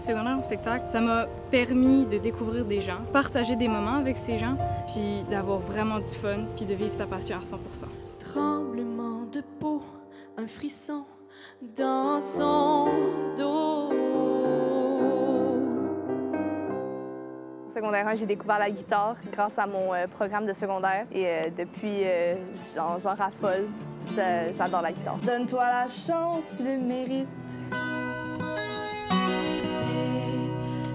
secondaire en spectacle, ça m'a permis de découvrir des gens, partager des moments avec ces gens, puis d'avoir vraiment du fun, puis de vivre ta passion à 100%. Tremblement de peau, un frisson dans son dos. En secondaire 1, j'ai découvert la guitare grâce à mon programme de secondaire et depuis, j'en raffole. J'adore la guitare. Donne-toi la chance, tu le mérites.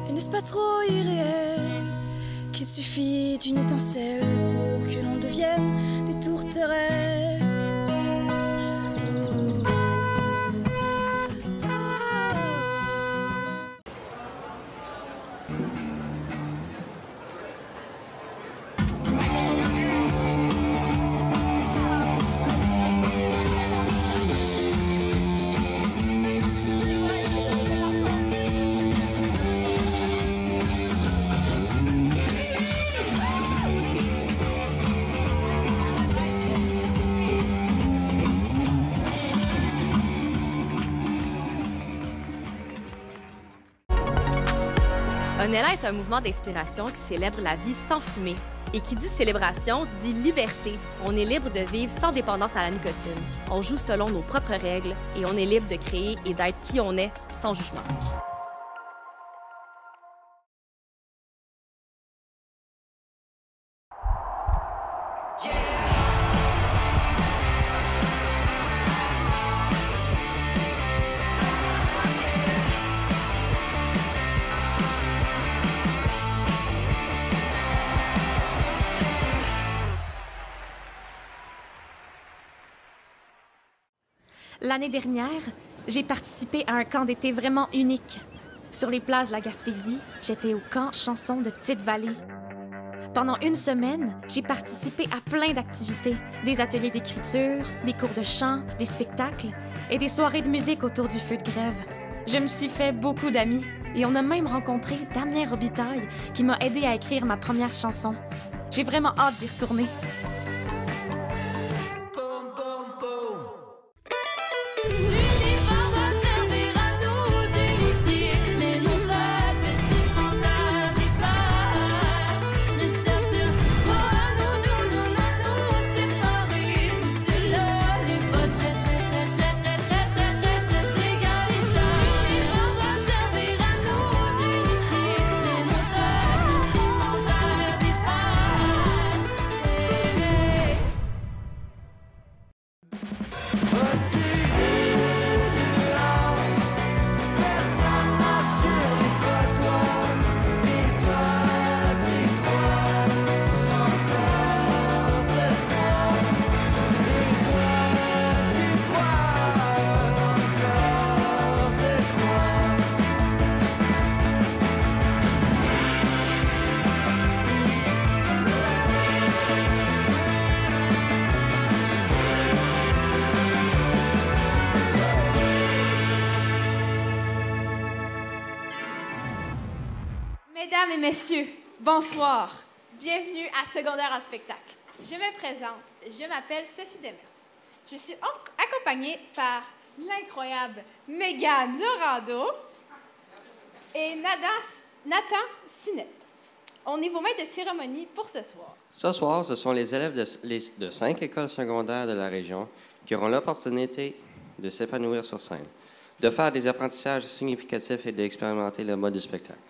Et n'est-ce pas trop irréel qu'il suffit d'une étincelle pour que l'on devienne des tourterelles? Onella est un mouvement d'inspiration qui célèbre la vie sans fumée. Et qui dit célébration dit liberté. On est libre de vivre sans dépendance à la nicotine. On joue selon nos propres règles et on est libre de créer et d'être qui on est sans jugement. L'année dernière, j'ai participé à un camp d'été vraiment unique. Sur les plages de la Gaspésie, j'étais au camp Chanson de Petite-Vallée. Pendant une semaine, j'ai participé à plein d'activités. Des ateliers d'écriture, des cours de chant, des spectacles et des soirées de musique autour du feu de grève. Je me suis fait beaucoup d'amis et on a même rencontré Damien Robitaille qui m'a aidé à écrire ma première chanson. J'ai vraiment hâte d'y retourner. Mesdames et messieurs, bonsoir. Bienvenue à Secondaire en spectacle. Je me présente, je m'appelle Sophie Demers. Je suis accompagnée par l'incroyable Mégane Laurando et Nathan Sinette. On est vos maîtres de cérémonie pour ce soir. Ce soir, ce sont les élèves de 5 écoles secondaires de la région qui auront l'opportunité de s'épanouir sur scène, de faire des apprentissages significatifs et d'expérimenter le mode du spectacle.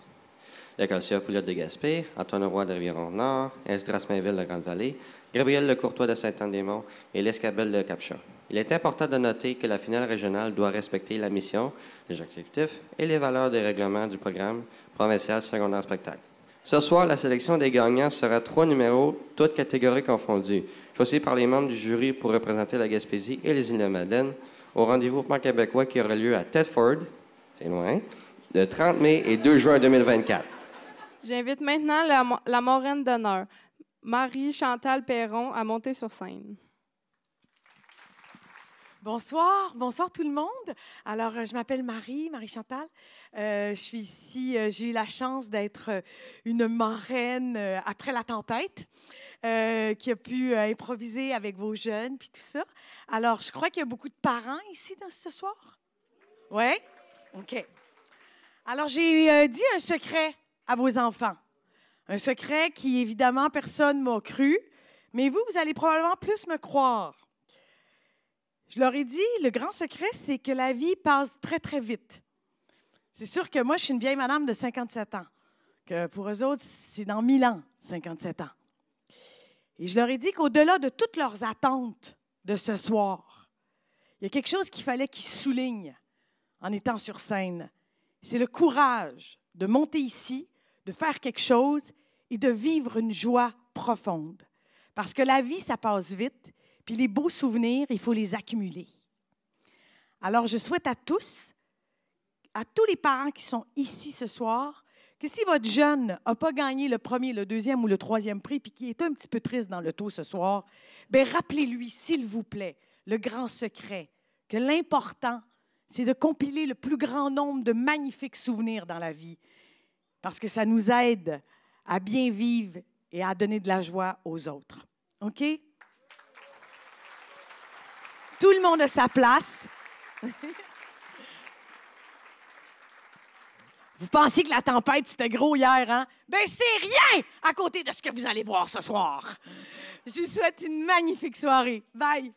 L'École Sia Pouliot de Gaspé, Antoine Roy de Rivière-Nord, Esdras Mainville de Grande-Vallée, Gabriel Lecourtois de Saint-Anne-des-Monts et l'Escabelle de Capcha. Il est important de noter que la finale régionale doit respecter la mission, les objectifs et les valeurs des règlements du programme provincial secondaire spectacle. Ce soir, la sélection des gagnants sera 3 numéros, toutes catégories confondues, choisis par les membres du jury pour représenter la Gaspésie et les Îles-de-Madeleine au rendez-vous pan-québécois qui aura lieu à Thetford, c'est loin, le 30 mai et 2 juin 2024. J'invite maintenant la marraine d'honneur, Marie-Chantal Perron, à monter sur scène. Bonsoir tout le monde. Alors, je m'appelle Marie-Chantal. Je suis ici, j'ai eu la chance d'être une marraine après la tempête qui a pu improviser avec vos jeunes puis tout ça. Alors, je crois qu'il y a beaucoup de parents ici ce soir. Oui? OK. Alors, j'ai dit un secret à vos enfants. Un secret qui, évidemment, personne ne m'a cru. Mais vous, vous allez probablement plus me croire. Je leur ai dit, le grand secret, c'est que la vie passe très, très vite. C'est sûr que moi, je suis une vieille madame de 57 ans. Que pour eux autres, c'est dans 1000 ans, 57 ans. Et je leur ai dit qu'au-delà de toutes leurs attentes de ce soir, il y a quelque chose qu'il fallait qu'ils soulignent en étant sur scène. C'est le courage de monter ici, de faire quelque chose et de vivre une joie profonde. Parce que la vie, ça passe vite, puis les beaux souvenirs, il faut les accumuler. Alors, je souhaite à tous les parents qui sont ici ce soir, que si votre jeune n'a pas gagné le premier, le deuxième ou le troisième prix, puis qui est un petit peu triste dans le taux ce soir, bien, rappelez-lui, s'il vous plaît, le grand secret, que l'important, c'est de compiler le plus grand nombre de magnifiques souvenirs dans la vie, parce que ça nous aide à bien vivre et à donner de la joie aux autres. OK? Tout le monde a sa place. Vous pensiez que la tempête, c'était gros hier, hein? Bien, c'est rien à côté de ce que vous allez voir ce soir. Je vous souhaite une magnifique soirée. Bye!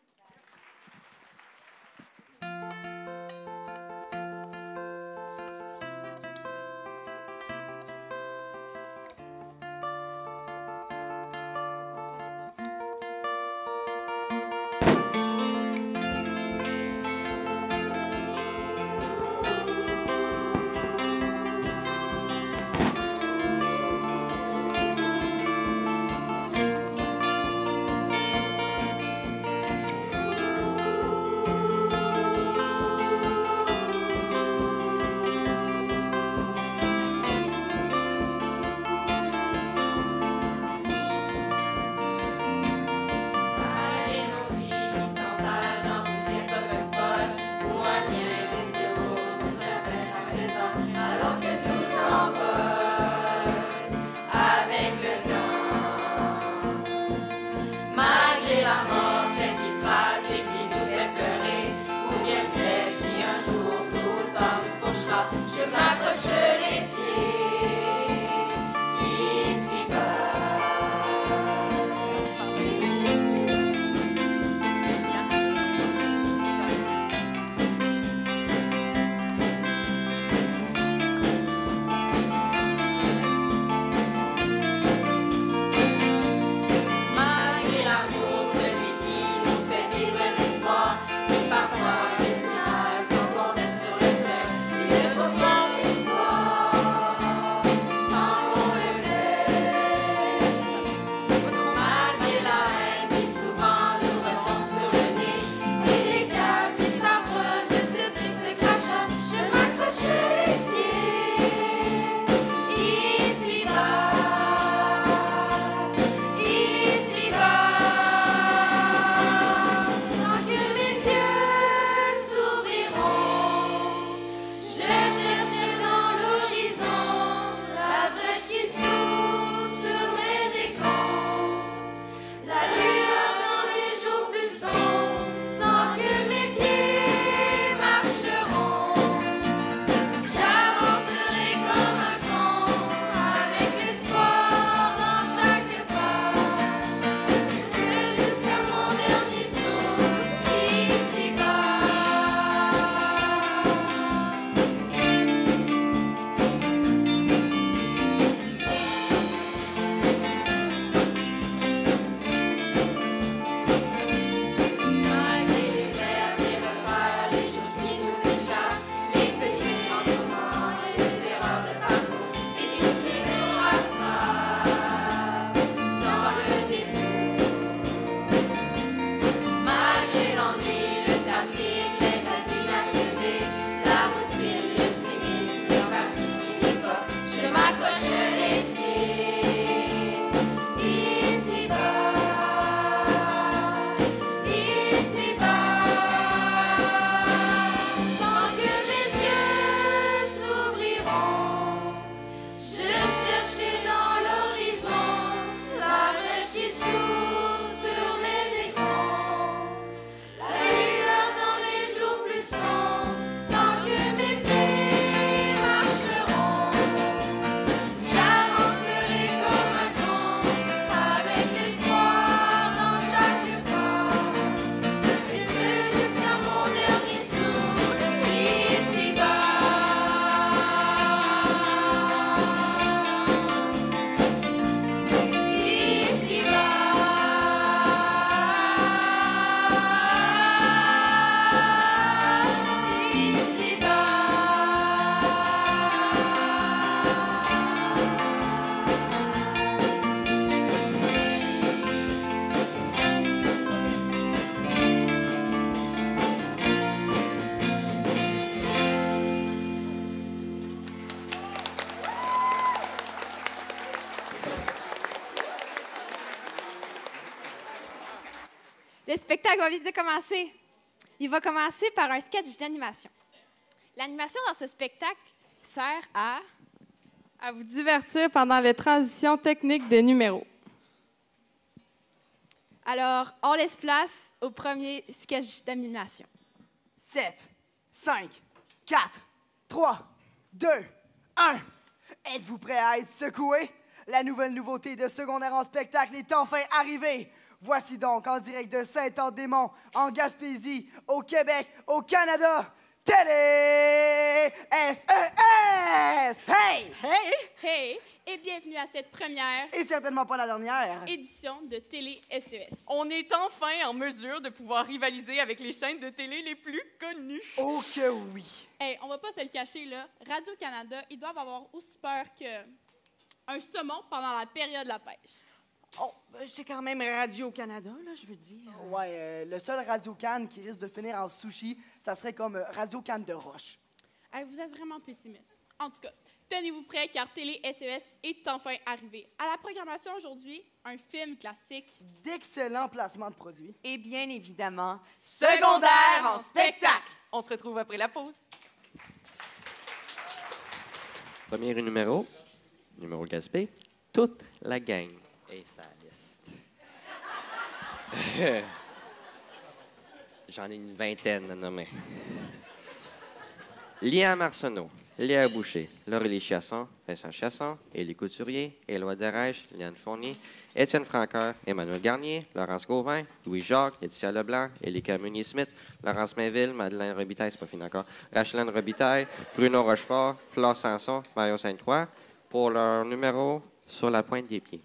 Le spectacle va vite de commencer. Il va commencer par un sketch d'animation. L'animation dans ce spectacle sert à vous divertir pendant les transitions techniques des numéros. Alors, on laisse place au premier sketch d'animation. 7, 5, 4, 3, 2, 1. Êtes-vous prêts à être secoués? La nouvelle nouveauté de secondaire en spectacle est enfin arrivée. Voici donc en direct de Saint-Anne-des-Monts, en Gaspésie, au Québec, au Canada, Télé SES! Hey! Hey! Hey! Et bienvenue à cette première Et certainement pas la dernière édition de Télé SES. On est enfin en mesure de pouvoir rivaliser avec les chaînes de télé les plus connues. Oh que oui! Hey, on va pas se le cacher, là. Radio-Canada, ils doivent avoir aussi peur qu'un saumon pendant la période de la pêche. Oh, c'est quand même Radio-Canada, là, je veux dire. Ouais, le seul Radio-Can qui risque de finir en sushi, ça serait comme Radio-Can de Roche. Hey, vous êtes vraiment pessimiste. En tout cas, tenez-vous prêts car Télé SES est enfin arrivé. À la programmation aujourd'hui, un film classique. D'excellents placements de produits. Et bien évidemment, Secondaire en spectacle. On se retrouve après la pause. Premier numéro Gaspé, toute la gang. Et sa liste. J'en ai une vingtaine à nommer. Liam Arsenault, Léa Boucher, Laurélie Chiasson, Vincent Chiasson, Élie Couturier, Éloi Derèche, Liane Fournier, Étienne Francoeur, Emmanuel Garnier, Laurence Gauvin, Louis-Jacques, Laetitia Leblanc, Élika Meunier-Smith, Laurence Mainville, Madeleine Robitaille, c'est pas fini encore, Rachelaine Robitaille, Bruno Rochefort, Flore Sanson, Mario Sainte-Croix, pour leur numéro Sur la pointe des pieds.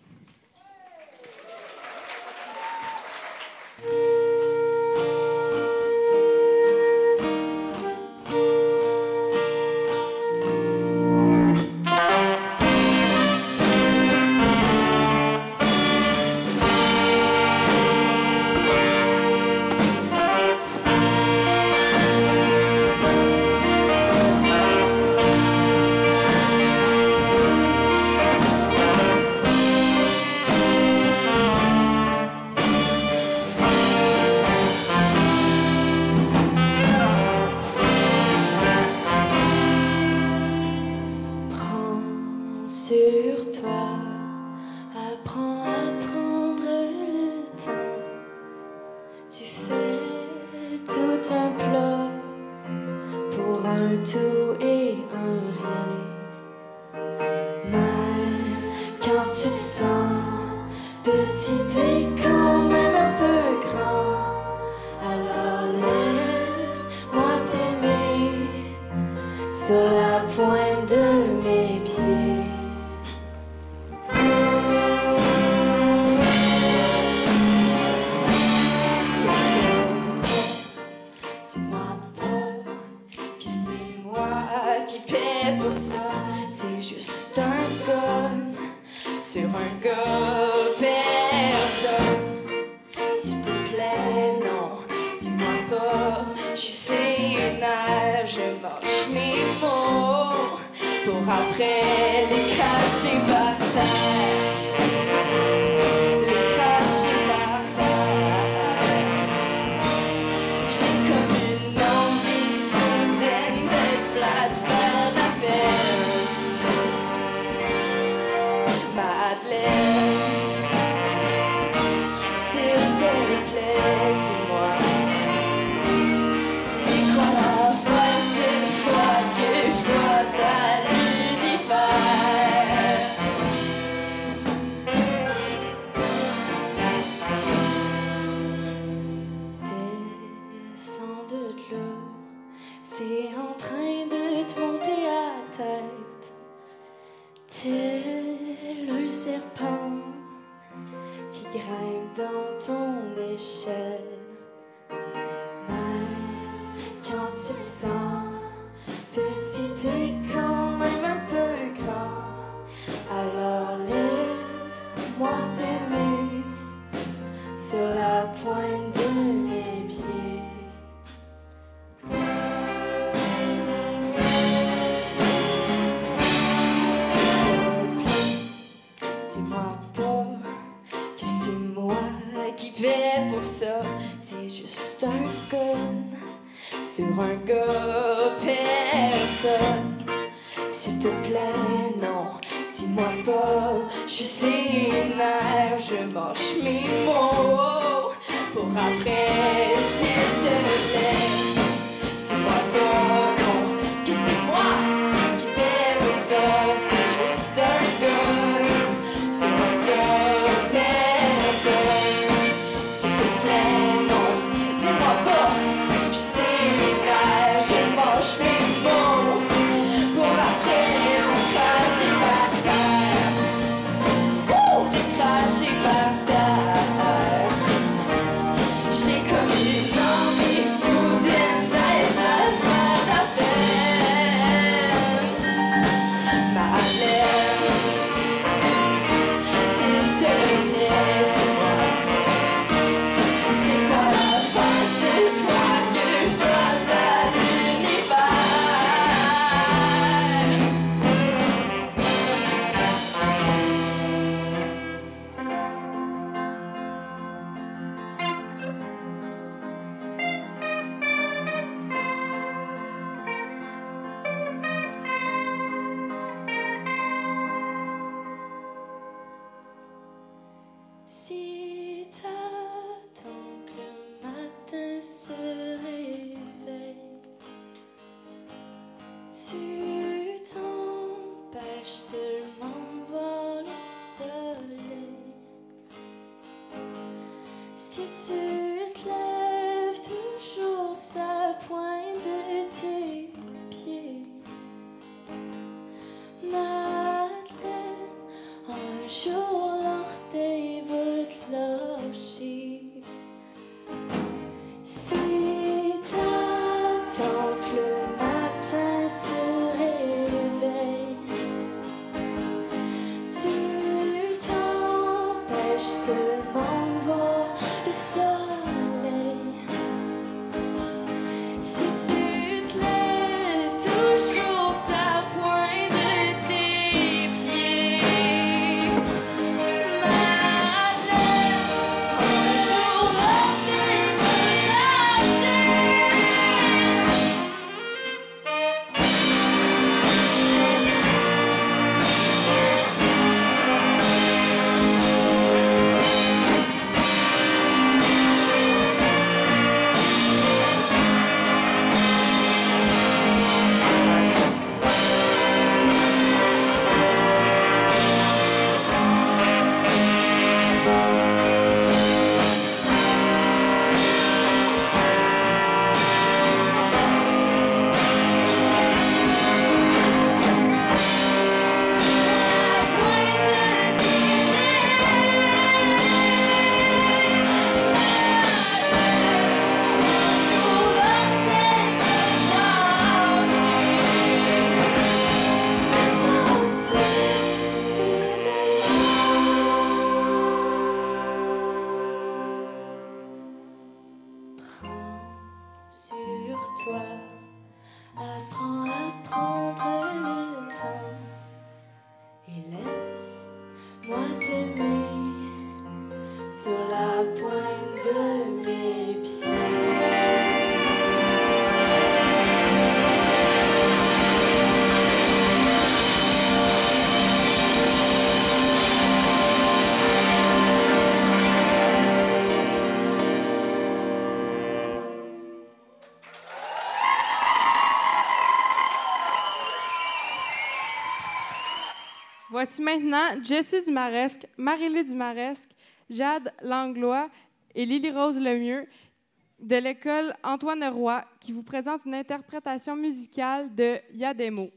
Dis-moi pas que c'est moi qui vais pour ça. C'est juste un gun sur un gars, personne. S'il te plaît, non, dis-moi pas, je suis sénère, je mange mes mots pour après, s'il te plaît, dis-moi pas, non, que c'est moi qui fais ça, c'est juste un gun sur un gars, personne. S'il te plaît, non, dis-moi pas, je suis sénère, je mange mes mots pour après les cracher par terre. Les cracher par terre. J'ai comme une envie soudaine d'être à faire la peine. Madeleine, s'il te plaît, dis-moi, c'est quoi la face cette fois que je dois à l'univers? Si t'attends que le matin se réveille, tu t'empêches seulement de voir le soleil. Si tu te lèves toujours sa pointe de tes pieds, Madeleine, un jour l'orteil va te lâcher. Si t'attends que le matin se réveille, tu t'empêches seulement de voir le soleil. Si tu te lèves toujours sa pointe de tes pieds, Madeleine, un jour l'orteil va te lâcher. Sur toi, apprends à prendre le temps et laisse-moi t'aimer sur la pointe de mes pieds. Voici maintenant Jessie Dumaresque, Marie-Lie Dumaresque, Jade Langlois et Lily-Rose Lemieux de l'école Antoine Roy qui vous présentent une interprétation musicale de Y'a des mots.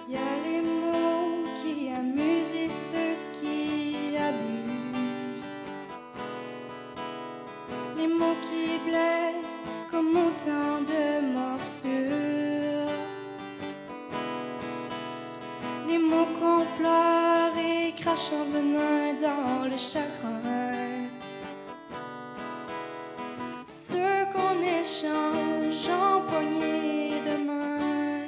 Y a les mots qui amusent et ceux qui abusent. Les mots qui blessent comme autant de morsures. Les mots qu'on pleure et crache en venin dans le chagrin. échange en poignée de main.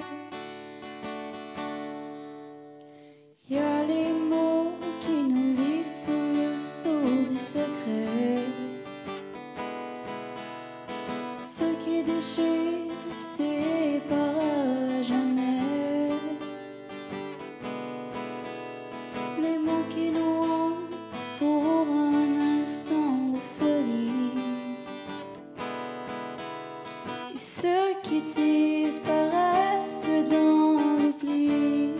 Y a les mots qui nous lient sous le sceau du secret, ce qui déchire sépare à jamais. Les mots qui nous hantent pour un instant de folie, et ceux qui disparaissent dans l'oubli.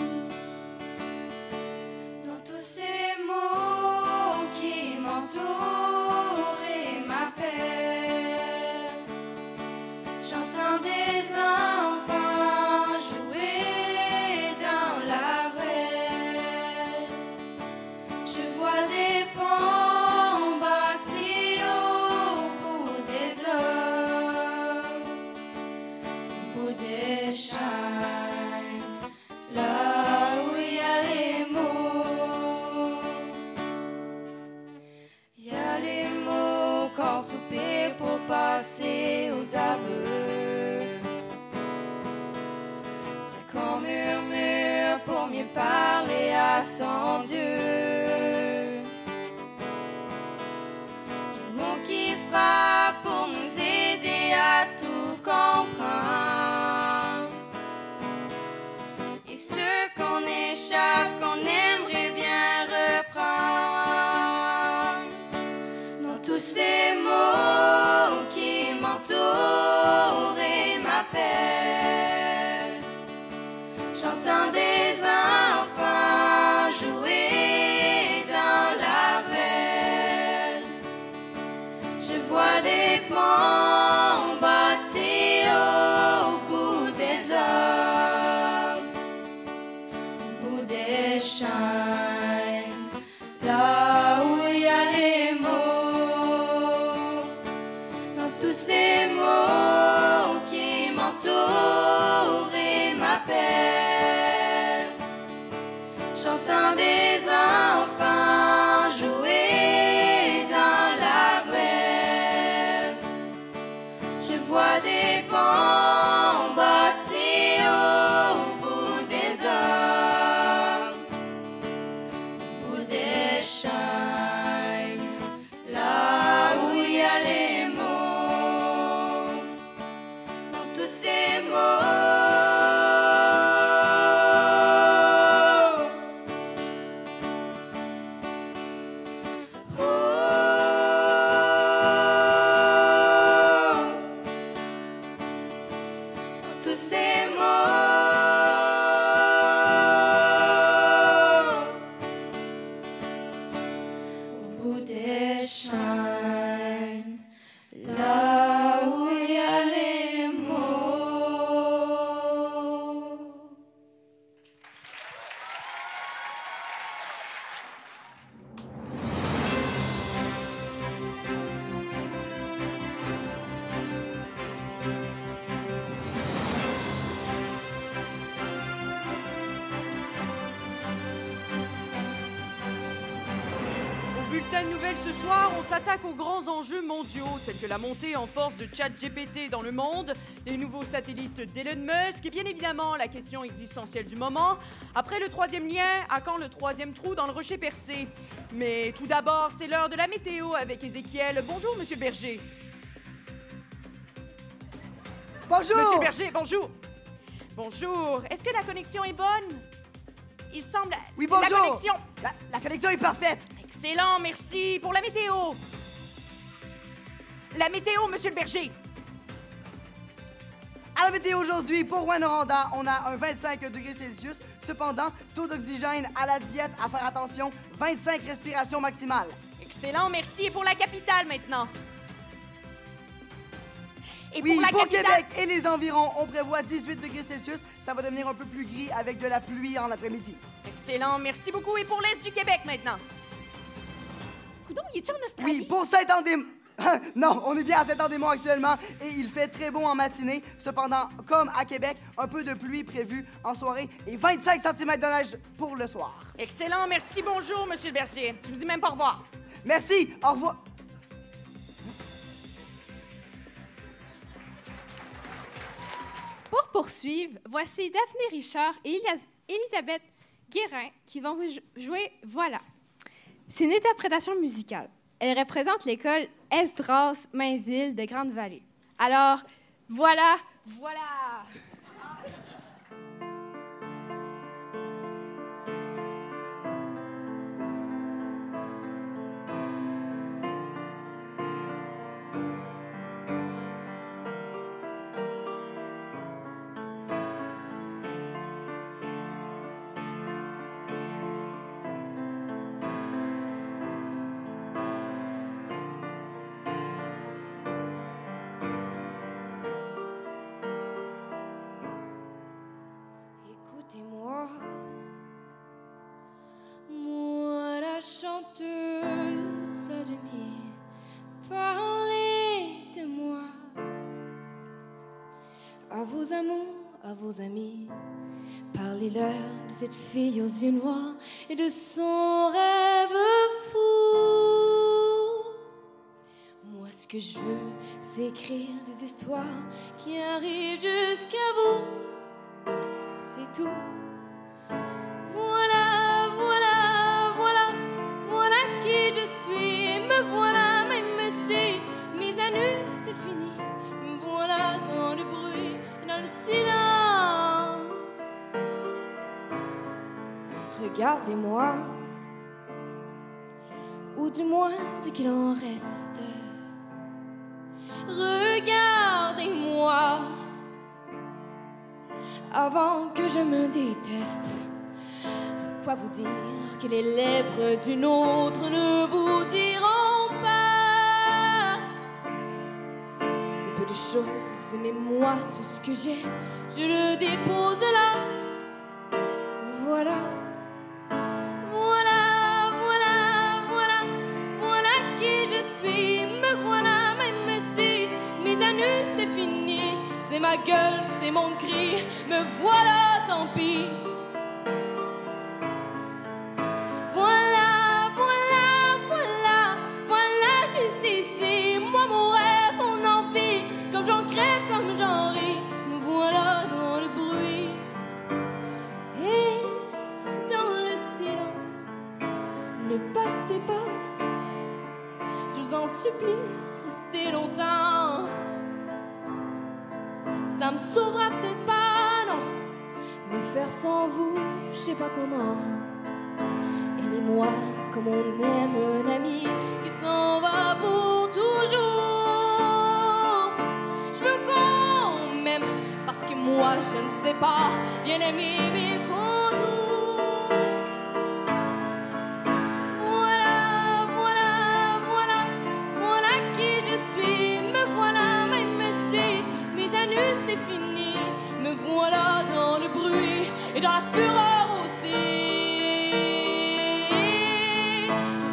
Dans tous ces mots qui m'entourent et m'appellent, j'entends des enfants jouer dans la ruelle. Je vois des ponts bâtis au bout des hommes, au bout des chemins, là où il y a les mots. Il y a les mots qu'on soupire pour passer aux aveux, ce qu'on murmure pour mieux parler à son Dieu. Les mots qui frappent pour nous aider à tout comprendre, et ceux qu'on échappe, qu'on aimerait bien reprendre. Dans tous ces mots qui m'entourent et m'appellent, j'entends des enfants jouer dans la ruelle. Je vois des ponts bâtis au bout des hommes, au bout des chemins, là où il y a les mots. Dans tous ces mots qui m'entourent et m'appellent, j'entends des enfants jouer dans la ruelle. Je vois des ponts bâtis au bout des hommes, au bout des chemins, là où il y a les mots. Dans tous ces mots. Tous ces mots, au bout des chemins, là où il y a les mots. Au bulletin de nouvelles ce soir, on s'attaque aux grands enjeux mondiaux, tels que la montée en force de ChatGPT dans le monde, les nouveaux satellites d'Elon Musk et bien évidemment la question existentielle du moment. Après le troisième lien, à quand le troisième trou dans le rocher percé? Mais tout d'abord, c'est l'heure de la météo avec Ézéchiel. Bonjour, Monsieur Berger. Bonjour! Monsieur Berger, bonjour. Bonjour. Est-ce que la connexion est bonne? Il semble... Oui, bonjour! La connexion... La connexion est parfaite! Excellent, merci. Pour la météo. La météo, Monsieur le Berger. À la météo aujourd'hui, pour Rouyn-Noranda, on a un 25 degrés Celsius. Cependant, taux d'oxygène à la diète, à faire attention, 25 respirations maximales. Excellent, merci. Et pour la capitale maintenant. Et oui, pour la capitale... Québec et les environs, on prévoit 18 degrés Celsius. Ça va devenir un peu plus gris avec de la pluie en après-midi. Excellent, merci beaucoup. Et pour l'Est du Québec maintenant. Coudon, il est-tu en Australie? Oui, pour Saint-André... Non, on est bien à Saint-André-Mont actuellement et il fait très bon en matinée. Cependant, comme à Québec, un peu de pluie prévue en soirée et 25 cm de neige pour le soir. Excellent, merci, bonjour, Monsieur le Berger. Je vous dis même pas au revoir. Merci, au revoir. Pour poursuivre, voici Daphné Richard et Elisabeth Guérin qui vont vous jouer Voilà. C'est une interprétation musicale. Elle représente l'école Esdras Mainville de Grande-Vallée. Alors, voilà, voilà! Écoutez-moi, moi la chanteuse à demi, parlez de moi à vos amours, à vos amis, parlez-leur de cette fille aux yeux noirs et de son rêve fou. Moi ce que je veux, c'est écrire des histoires qui arrivent jusqu'à vous. C'est tout. Voilà, voilà, voilà, voilà qui je suis. Me voilà, même si mise à nu, c'est fini. Me voilà dans le bruit, dans le silence. Regardez-moi, ou du moins ce qu'il en reste. Regardez-moi. Avant que je me déteste, quoi vous dire que les lèvres d'une autre ne vous diront pas? C'est peu de choses, mais moi, tout ce que j'ai, je le dépose là. Voilà. Voilà, voilà, voilà, voilà qui je suis. Me voilà, même si mise à nu, c'est fini. C'est ma gueule, c'est mon cri, me voilà, tant pis. Voilà, voilà, voilà, voilà juste ici. Moi, mon rêve, mon envie, comme j'en crève, comme j'en ris. Me voilà dans le bruit et dans le silence. Ne partez pas, je vous en supplie, restez longtemps. Ça me sauvera peut-être pas, non, mais faire sans vous, je sais pas comment. Aimez-moi comme on aime un ami qui s'en va pour toujours. Je veux qu'on m'aime parce que moi je ne sais pas bien aimer mes contours. Voilà, voilà, voilà, voilà qui je suis. Me voilà, même si mise à nu c'est fini, me voilà dans le bruit et dans la fureur aussi.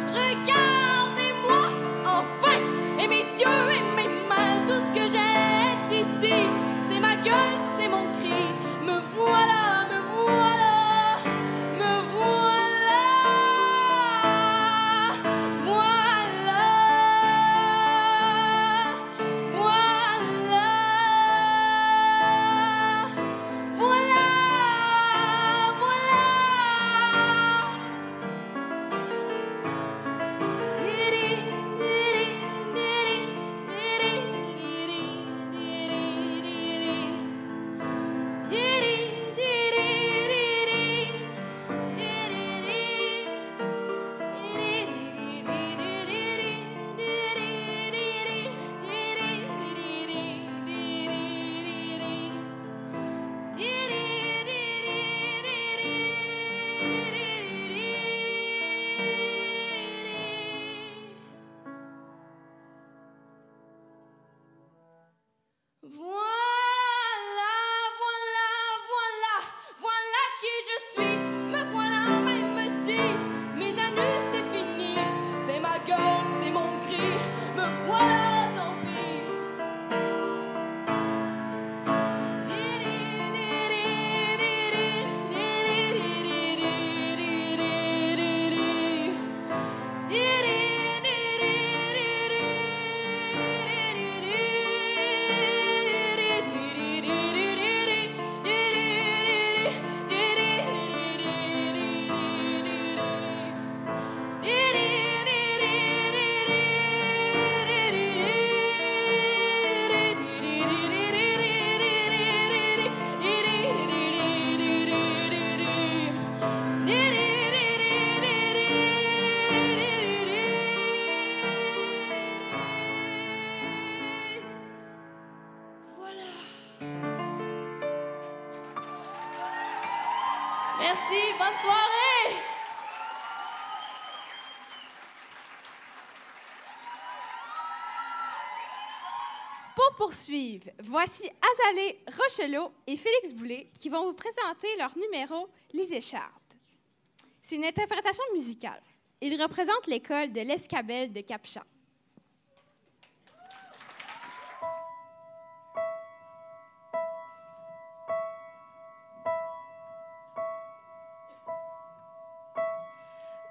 Regardez-moi enfin, et mes yeux et mes mains, tout ce que j'ai ici, c'est ma gueule, c'est mon cri, me voilà, me voilà. Merci, bonne soirée! Pour poursuivre, voici Azalée Rochelot et Félix Boulay qui vont vous présenter leur numéro Les Échardes. C'est une interprétation musicale. Ils représentent l'école de l'Escabelle de Cap-Champ.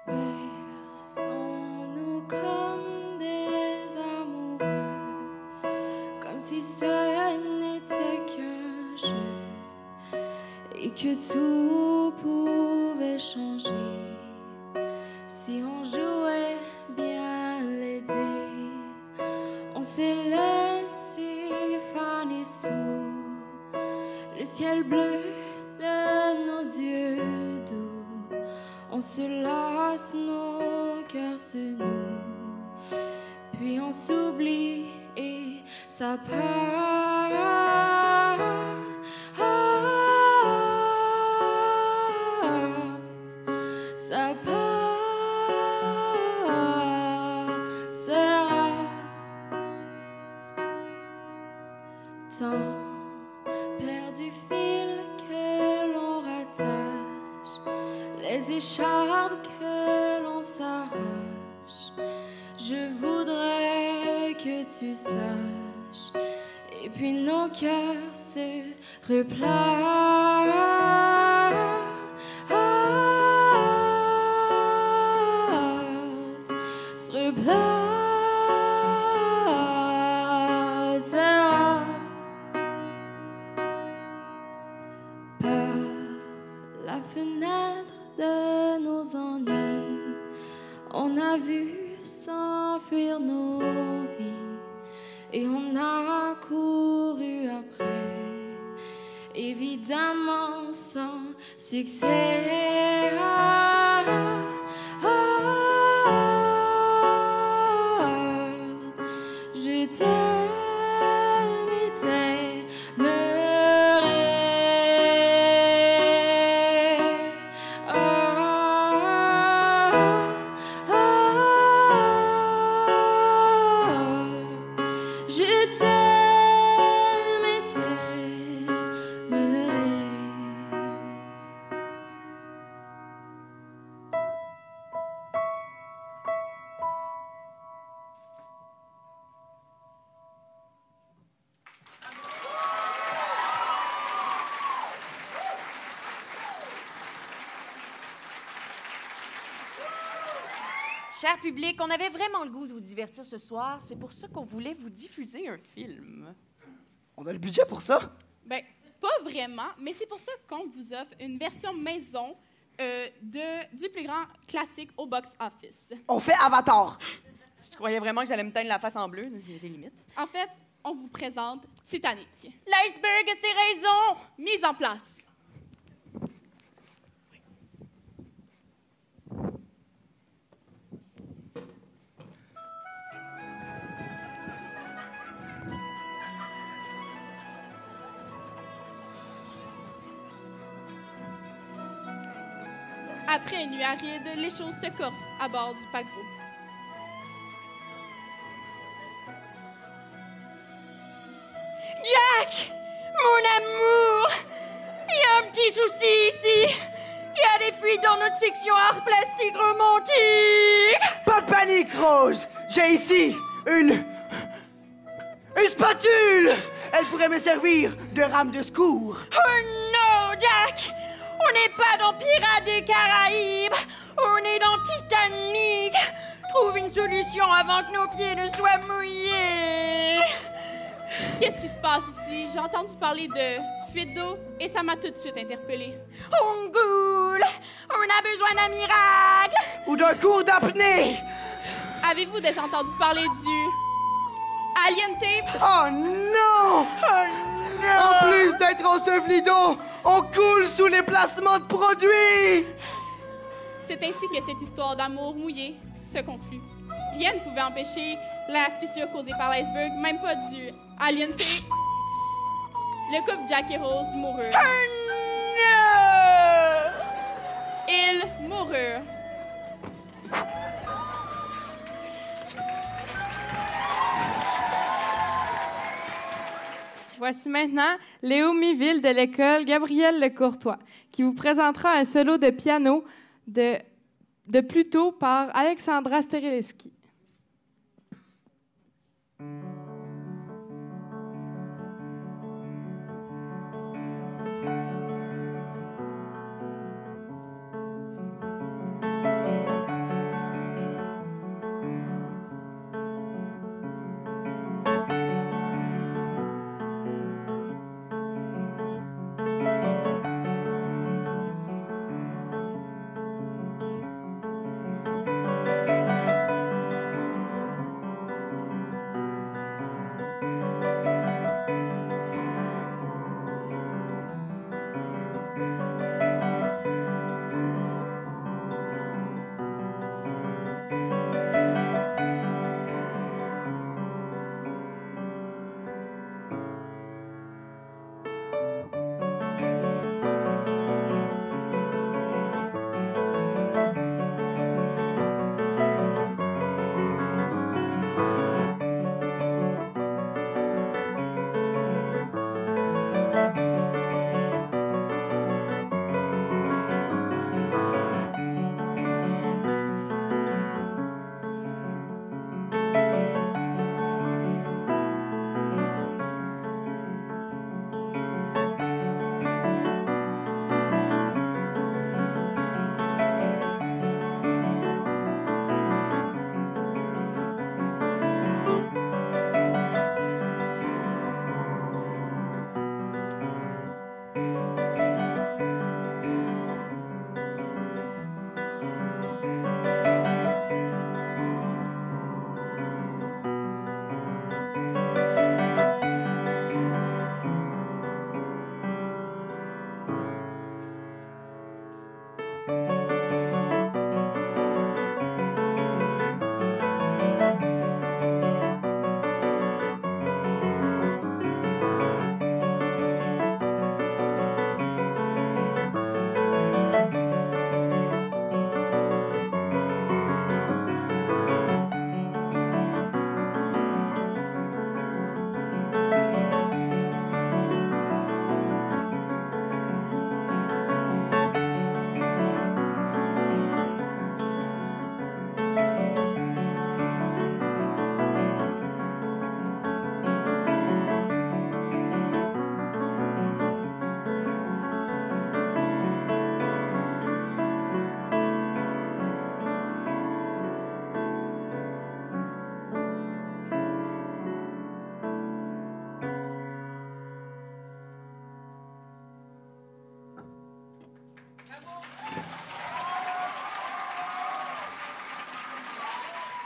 Berçons-nous comme des amoureux, comme si ce n'était qu'un jeu et que tout pouvait changer si on jouait bien les dés. On s'est laissé faner sous le ciel bleu de nos yeux doux. On se lasse, nos cœurs se nouent, puis on s'oublie et ça passe. Ça passera. Tant perdu fil que l'on rattache, les échardes que l'on s'arrache. Je voudrais que tu saches, et puis nos cœurs se replacent. Se replacera. Par la fenêtre de nos ennuis, on a vu s'enfuir nos vies et on a couru après, évidemment sans succès. Je t'aime et t'aimerai. Je t'aime et t'aimerai. Cher public, on avait vraiment le goût de vous divertir ce soir. C'est pour ça qu'on voulait vous diffuser un film. On a le budget pour ça? Ben, pas vraiment, mais c'est pour ça qu'on vous offre une version maison du plus grand classique au box-office. On fait Avatar! Si tu croyais vraiment que j'allais me teindre la face en bleu, il y a des limites. En fait, on vous présente Titanic. L'iceberg a ses raisons! Mise en place. Après une nuit aride, les choses se corsent à bord du paquebot. Jack! Mon amour! Il y a un petit souci ici! Il y a des fuites dans notre section art plastique romantique! Pas de panique, Rose! J'ai ici une spatule! Elle pourrait me servir de rame de secours. Oh non, Jack! On n'est pas dans Pirates des Caraïbes! On est dans Titanic! Trouve une solution avant que nos pieds ne soient mouillés! Qu'est-ce qui se passe ici? J'ai entendu parler de fuite d'eau et ça m'a tout de suite interpellée. On goule! On a besoin d'un miracle! Ou d'un cours d'apnée! Avez-vous déjà entendu parler du Alien Tape? Oh non! Oh non! En plus d'être enseveli d'eau, on coule sous les placements de produits! C'est ainsi que cette histoire d'amour mouillé se conclut. Rien ne pouvait empêcher la fissure causée par l'iceberg, même pas du Alien Tape. Le couple Jack et Rose mourut. Oh non! pour eux. Voici maintenant Léo Miville de l'école Gabriel Lecourtois, qui vous présentera un solo de piano de Pluto par Alexandra Sterileski.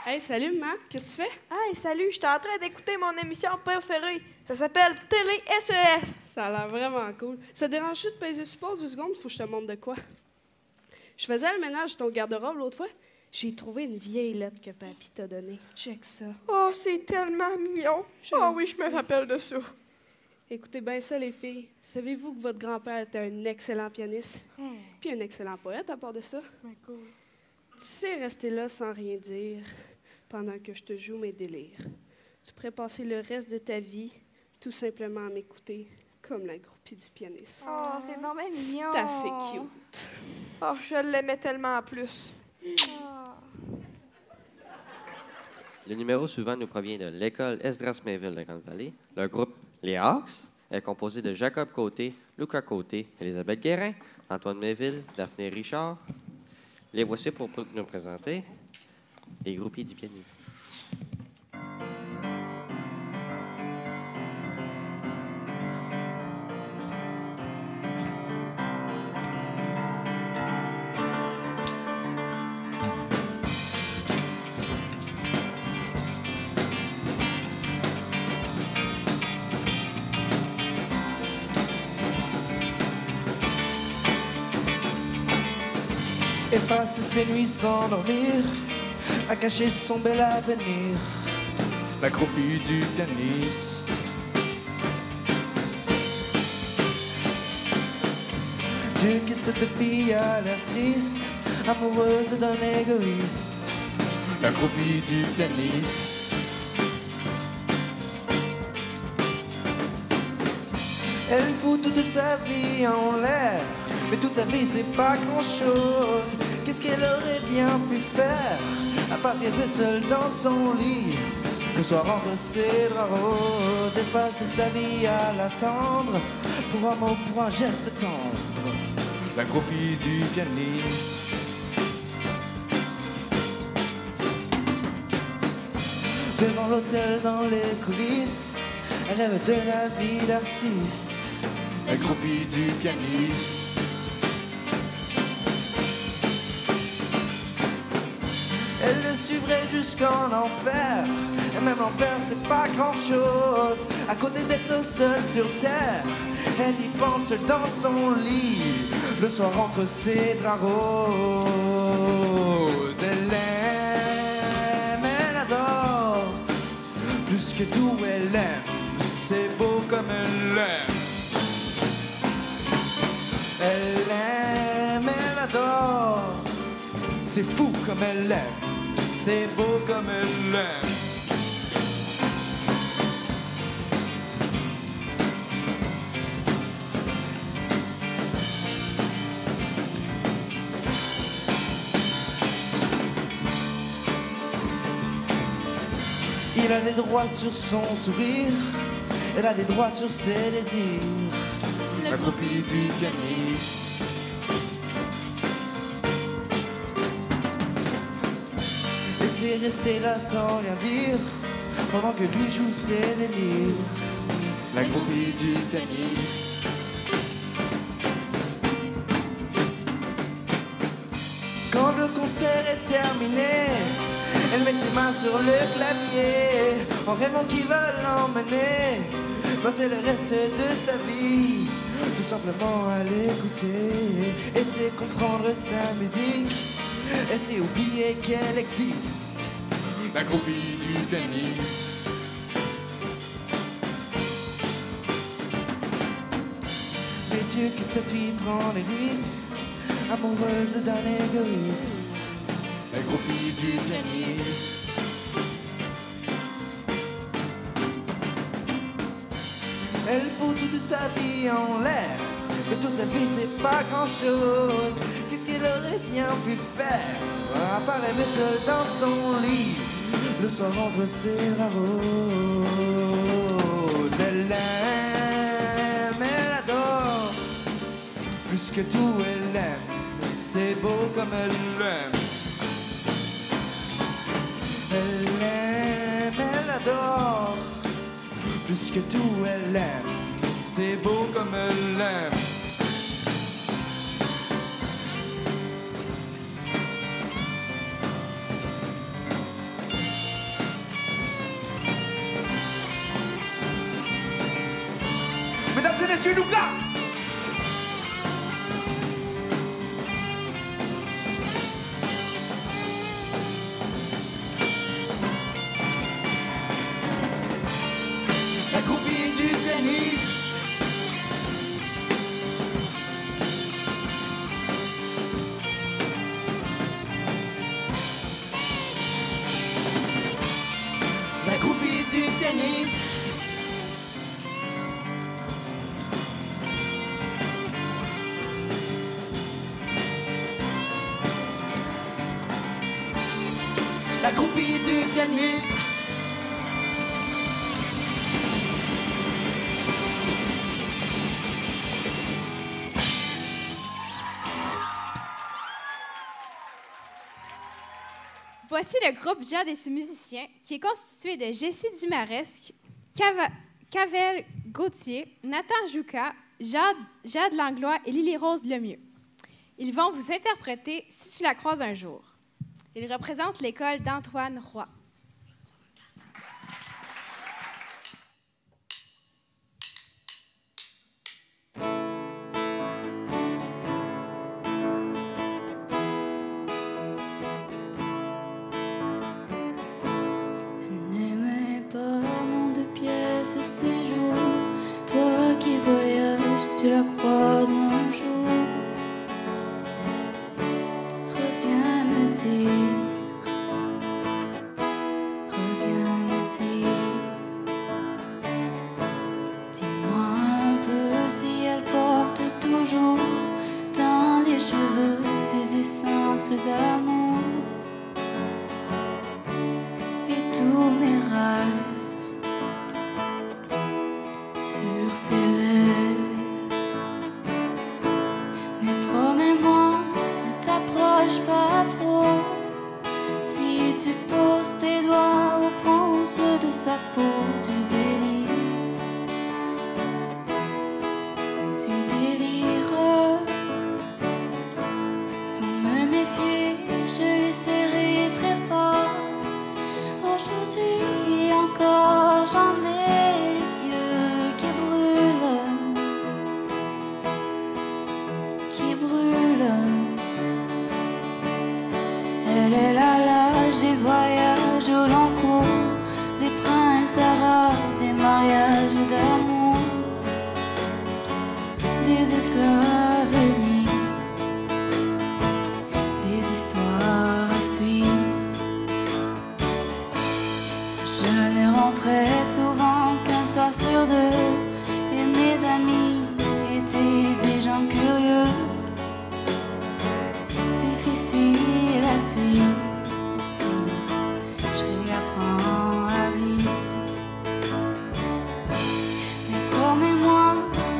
Hey, salut, Matt. Qu'est-ce que tu fais? Hey, salut. J'étais en train d'écouter mon émission préférée. Ça s'appelle Télé SES. Ça a l'air vraiment cool. Ça te dérange-tu de peser sur pause 2 secondes? Faut que je te montre de quoi. Je faisais le ménage de ton garde-robe l'autre fois. J'ai trouvé une vieille lettre que papy t'a donnée. Check ça. Oh, c'est tellement mignon. Oui, je me rappelle de ça. Écoutez bien ça, les filles. Savez-vous que votre grand-père était un excellent pianiste? Puis un excellent poète à part de ça? Cool. Tu sais rester là sans rien dire pendant que je te joue mes délires. Tu pourrais passer le reste de ta vie tout simplement à m'écouter comme la groupie du pianiste. Oh, c'est non même mignon. C'est assez cute. Oh, je l'aimais tellement en plus. Le numéro suivant nous provient de l'école Esdras Mainville de Grande-Vallée. Le groupe Les Hawks est composé de Jacob Côté, Lucas Côté, Elisabeth Guérin, Antoine Mainville, Daphné Richard. Les voici pour nous présenter les groupies du piano. Et passer ses nuits sans dormir, à cacher son bel avenir, la groupie du pianiste. Dieu que cette fille a l'air triste, amoureuse d'un égoïste, la groupie du pianiste. Elle fout toute sa vie en l'air, mais toute sa vie c'est pas grand chose. Qu'est-ce qu'elle aurait bien pu faire, à part rester seule dans son lit, le soir entre ses draps roses, et passer sa vie à l'attendre, pour un mot, pour un geste tendre, la groupie du pianiste. Devant l'hôtel, dans les coulisses, elle rêve de la vie d'artiste, la groupie du pianiste. Elle le suivrait jusqu'en enfer, et même l'enfer c'est pas grand chose. À côté d'être seule sur terre, elle y pense dans son lit, le soir entre ses draps roses. Elle aime, elle adore, plus que tout elle aime, c'est beau comme elle aime. Elle aime, elle adore, c'est fou comme elle aime, c'est beau comme elle aime. Il a des droits sur son sourire, elle a des droits sur ses désirs, la copie du pianiste. Laissez rester là sans rien dire, pendant que lui joue ses délires, la copie du pianiste. Quand le concert est terminé, elle met ses mains sur le clavier, en rêvant qu'il va l'emmener, passer le reste de sa vie, tout simplement à l'écouter, essayer de comprendre sa musique, essayer d'oublier qu'elle existe, la groupie du pianiste. Mais Dieu que cette fille prend les risques, amoureuse d'un égoïste, la groupie du pianiste. Elle fout toute sa vie en l'air, mais toute sa vie c'est pas grand chose. Qu'est-ce qu'elle aurait bien pu faire, à part rêver seule dans son lit, le soir entre ses draps roses. Elle aime, elle adore, plus que tout elle aime, c'est beau comme elle l'aime. Elle aime, elle adore, plus que tout elle aime, c'est beau comme elle l'aime. Mesdames et messieurs, Lucas! La groupie du pianiste. La groupie du pianiste. La groupie du pianiste. Voici le groupe Jade et ses musiciens, qui est constitué de Jessie Dumaresque, Cavel Gauthier, Nathan Jouka, Jade Langlois et Lily-Rose Lemieux. Ils vont vous interpréter « Si tu la croises un jour ». Ils représentent l'école d'Antoine Roy. Tu la croises un jour, sa peau, tu délires. Tu délires. Sans me méfier, je les serrai très fort. Aujourd'hui encore, j'en ai les yeux qui brûlent. Qui brûlent. Elle est l'âge des voyages au long cours, des princes arabes, des mariages d'amour, des esclaves libres, des histoires à suivre. Je ne rentrais souvent qu'un soir sur deux, et mes amis étaient des gens curieux, difficiles à suivre. Je réapprends à vivre. Mais promets-moi,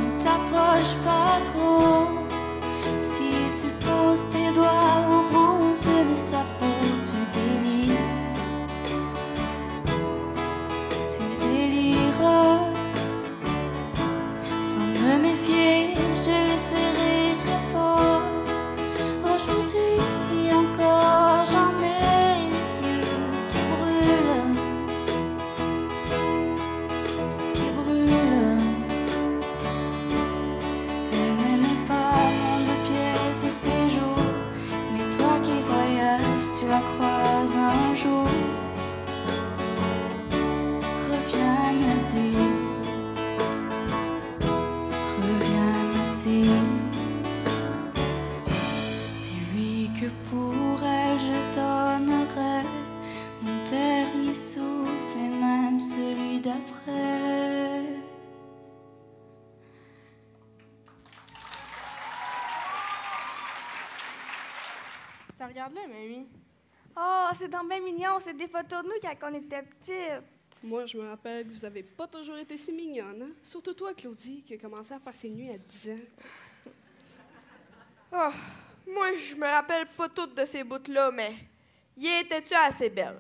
ne t'approche pas trop. Si tu poses tes doigts aux bronzes de sa peau, tu délires. Tu délires. Sans me méfier, je les serrai très fort. Aujourd'hui encore, j'en ai les yeux qui brûlent. Qui brûlent. Elle n'aimait pas mon deux pièces et ses jours, mais toi qui voyages, tu la croises un jour. Reviens me dire. Reviens me dire. Dis-lui que pour elle je donnerai mon dernier souffle et même celui d'après. Ça regarde là, mamie. Oh, c'est donc bien mignon. C'est des photos de nous quand on était petites. Moi, je me rappelle que vous avez pas toujours été si mignonne, hein? Surtout toi, Claudie, qui a commencé à faire ses nuits à 10 ans. Oh, moi, je me rappelle pas toutes de ces bouts-là, mais y étais-tu assez belle?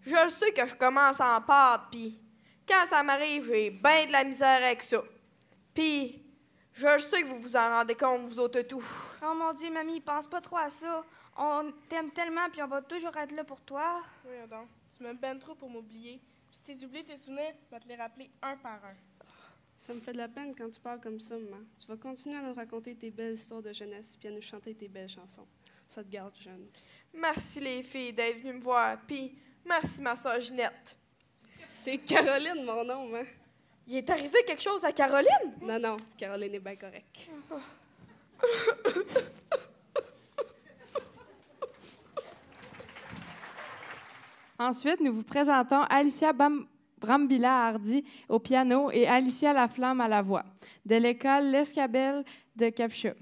Je le sais que je commence en pâte, pis quand ça m'arrive, j'ai bien de la misère avec ça. Pis je le sais que vous vous en rendez compte, vous autres tout. Oh mon Dieu, mamie, pense pas trop à ça. On t'aime tellement, puis on va toujours être là pour toi. Oui, donc. Tu m'aimes bien trop pour m'oublier. Puis si t'es oublié tes souvenirs, je vais te les rappeler un par un. Ça me fait de la peine quand tu parles comme ça, maman. Tu vas continuer à nous raconter tes belles histoires de jeunesse puis à nous chanter tes belles chansons. Ça te garde jeune. Merci les filles d'être venues me voir, puis merci ma soeur Ginette. C'est Caroline, mon nom, hein? Il est arrivé quelque chose à Caroline? Non, non, Caroline est bien correcte. Ensuite, nous vous présentons Alicia Brambilla-Hardy au piano et Alicia Laflamme à la voix, de l'école L'Escabelle de Captcha,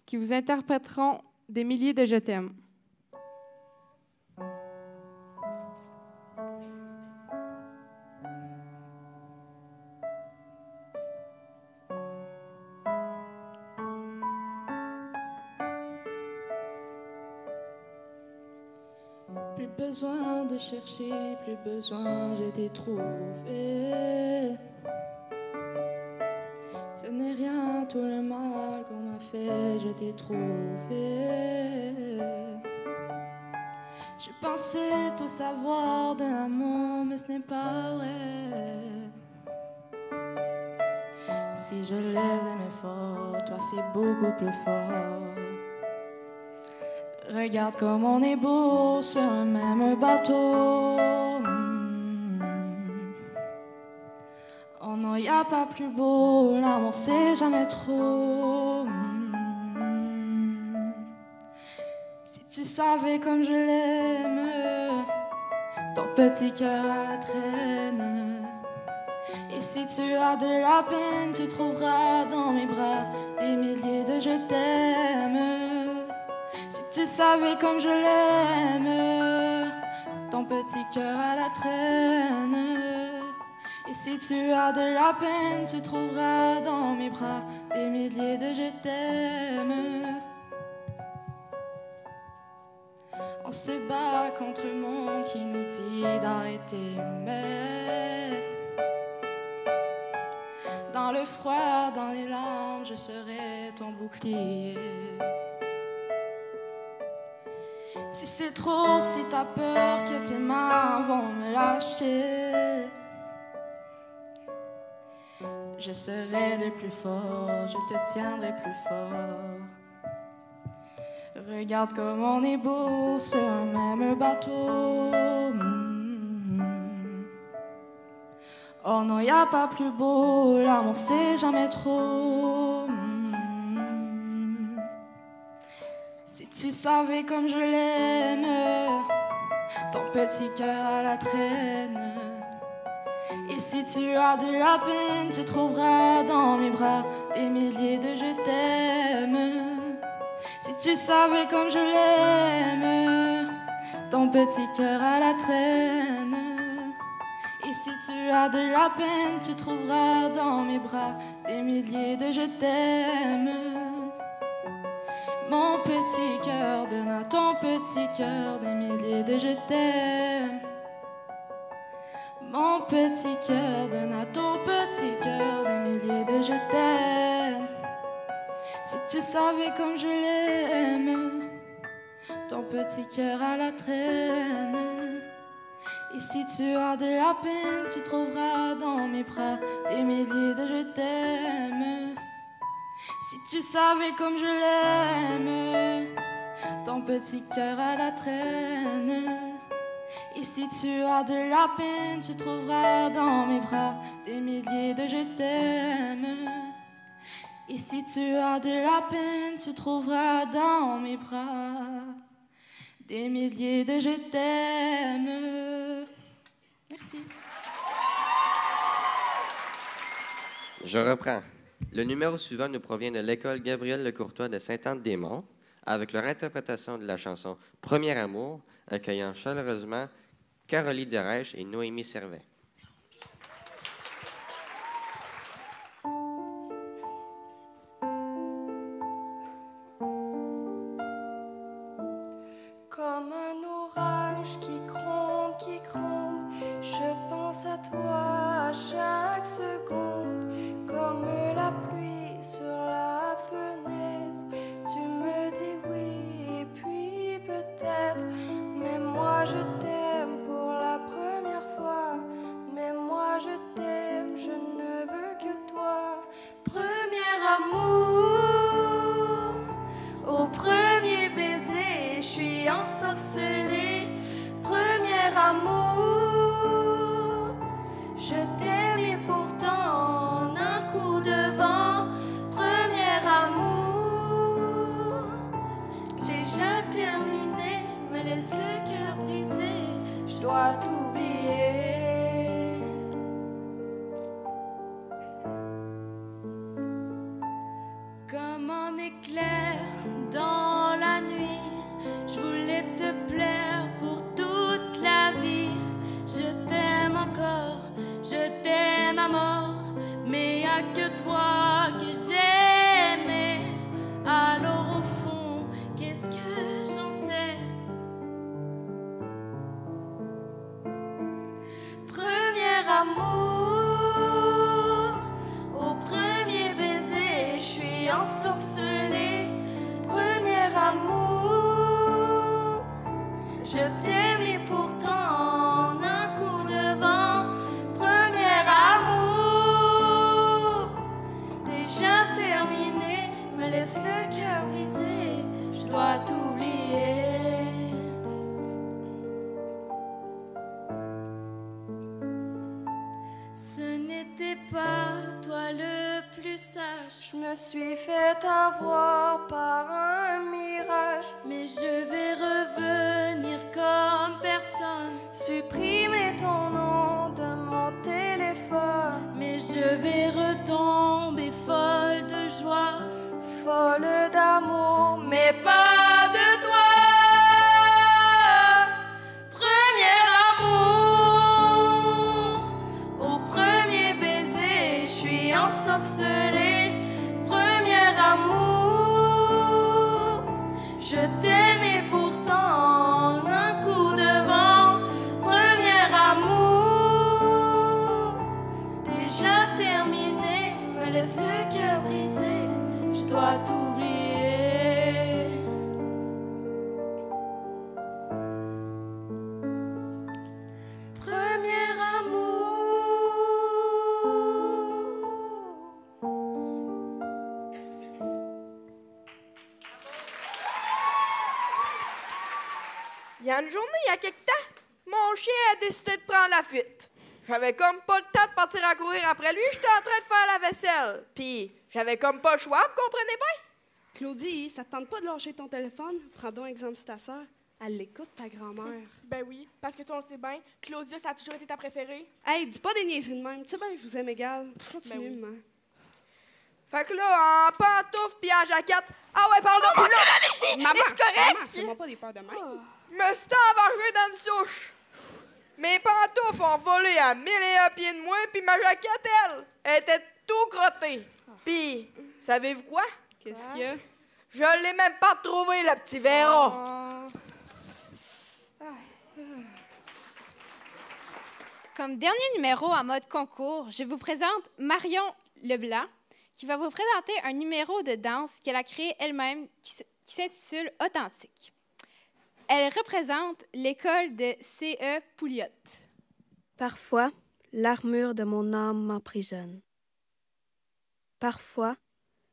qui vous interpréteront des milliers de « Je t'aime ». Plus besoin de chercher, plus besoin, je t'ai trouvé. Ce n'est rien, tout le mal qu'on m'a fait, je t'ai trouvé. Je pensais tout savoir de l'amour, mais ce n'est pas vrai. Si je les aimais fort, toi c'est beaucoup plus fort. Regarde comme on est beau sur un même bateau. Oh non, y a pas plus beau, l'amour c'est jamais trop. Si tu savais comme je l'aime, ton petit cœur à la traîne. Et si tu as de la peine, tu trouveras dans mes bras des milliers de je t'aime. Si tu savais comme je l'aime, ton petit cœur à la traîne. Et si tu as de la peine, tu trouveras dans mes bras des milliers de je t'aime. On se bat contre le monde qui nous dit d'arrêter, mais dans le froid, dans les larmes, je serai ton bouclier. Si c'est trop, si t'as peur que tes mains vont me lâcher, je serai le plus fort, je te tiendrai plus fort. Regarde comme on est beau sur un même bateau. Oh non, y a pas plus beau, l'amour c'est jamais trop. Si tu savais comme je l'aime, ton petit cœur à la traîne. Et si tu as de la peine, tu trouveras dans mes bras des milliers de je t'aime. Si tu savais comme je l'aime, ton petit cœur à la traîne. Et si tu as de la peine, tu trouveras dans mes bras des milliers de je t'aime. Mon petit cœur donne à ton petit cœur des milliers de je t'aime. Mon petit cœur donne à ton petit cœur des milliers de je t'aime. Si tu savais comme je l'aime, ton petit cœur à la traîne. Et si tu as de la peine, tu trouveras dans mes bras des milliers de je t'aime. Si tu savais comme je l'aime, ton petit cœur à la traîne. Et si tu as de la peine, tu trouveras dans mes bras des milliers de je t'aime. Et si tu as de la peine, tu trouveras dans mes bras des milliers de je t'aime. Merci. Je reprends. Le numéro suivant nous provient de l'école Gabriel Lecourtois de Sainte-Anne-des-Monts, avec leur interprétation de la chanson « Premier amour », accueillant chaleureusement Caroline Derèche et Noémie Servet. Comme un orage qui gronde, je pense à toi à chaque seconde. Comme la pluie sur la fenêtre, tu me dis oui et puis peut-être. Mais moi je t'aime pour la première fois. Mais moi je t'aime, je ne veux que toi. Premier amour, au premier baiser, je suis ensorcelée. Premier amour, je t'aime et pourtant en un coup de vent. Premier amour, j'ai déjà terminé, me laisse le cœur brisé, je dois t'oublier. Comme un éclair dans la nuit, je voulais te plaire pour toute la vie. Je t'aime encore, je t'aime à mort, mais y'a que toi que j'aimais. Alors au fond, qu'est-ce que j'en sais? Premier amour, au premier baiser, je suis ensorcelée. Premier amour, je t'aime et pourtant en un coup de vent. Premier amour, déjà terminé, me laisse le cœur brisé, je dois t'oublier. Ce n'était pas toi le plus sage, je me suis fait avoir par un mirage. Mais je vais revenir comme personne, supprimer ton nom de mon téléphone. Mais je vais retomber folle de joie, folle d'amour, mais pas de toi. Premier amour, au premier baiser, je suis ensorcelée. Premier amour, je t'aime et pourtant y a une journée, il y a quelque temps, mon chien a décidé de prendre la fuite. J'avais comme pas le temps de partir à courir après lui, j'étais en train de faire la vaisselle. Puis j'avais comme pas le choix, vous comprenez bien? Claudie, ça te tente pas de lâcher ton téléphone? Prends donc exemple sur ta sœur. Elle l'écoute, ta grand-mère. Ben oui, parce que toi, on le sait bien, Claudia, ça a toujours été ta préférée. Hey, dis pas des niaiseries de même. Tu sais bien, je vous aime égal. Continue, Ben oui. maman. Fait que là, en pantoufles pis en jaquette, ah ouais, pardon, pis là... Maman, c'est correct! maman, fais-moi pas des peurs de même. Me suis envargé dans une souche. Mes pantoufles ont volé à 1001 pieds de moi, puis ma jaquette, elle était tout crottée. Puis, savez-vous quoi? Qu'est-ce qu'il y a? Je l'ai même pas trouvé, le petit Véron. Comme dernier numéro en mode concours, je vous présente Marion Leblanc, qui va vous présenter un numéro de danse qu'elle a créé elle-même qui s'intitule Authentique. Elle représente l'école de C.E. Pouliot. Parfois, l'armure de mon âme m'emprisonne. Parfois,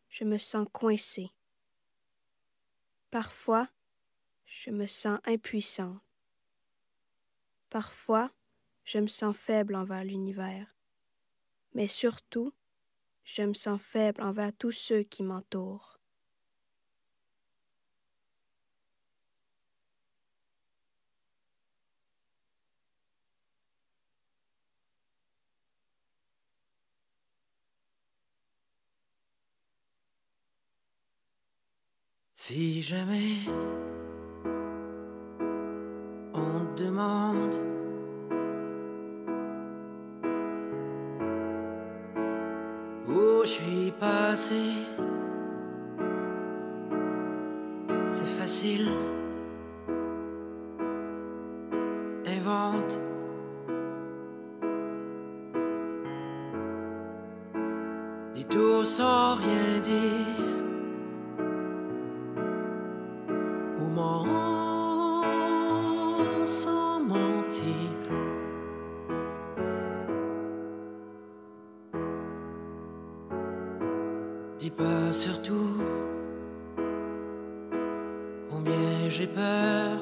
je me sens coincée. Parfois, je me sens impuissante. Parfois, je me sens faible envers l'univers. Mais surtout, je me sens faible envers tous ceux qui m'entourent. Si jamais on te demande où je suis passé, c'est facile, invente. Dis tout sans rien dire. Ou mens sans mentir. Dis pas surtout combien j'ai peur.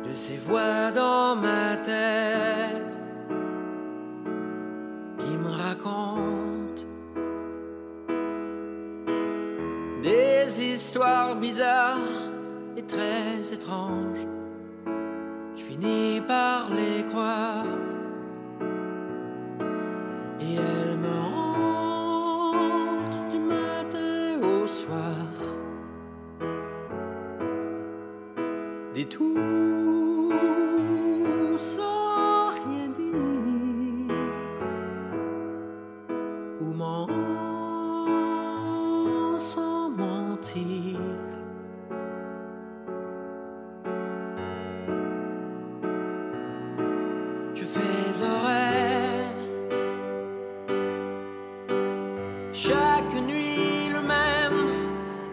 De ces voix dans ma tête qui me racontent des histoires bizarres et très étranges. Je finis par les croire et elles me hantent du matin au soir. Dis tout sans rien dire ou mens sans mentir. Je fais un rêve chaque nuit le même,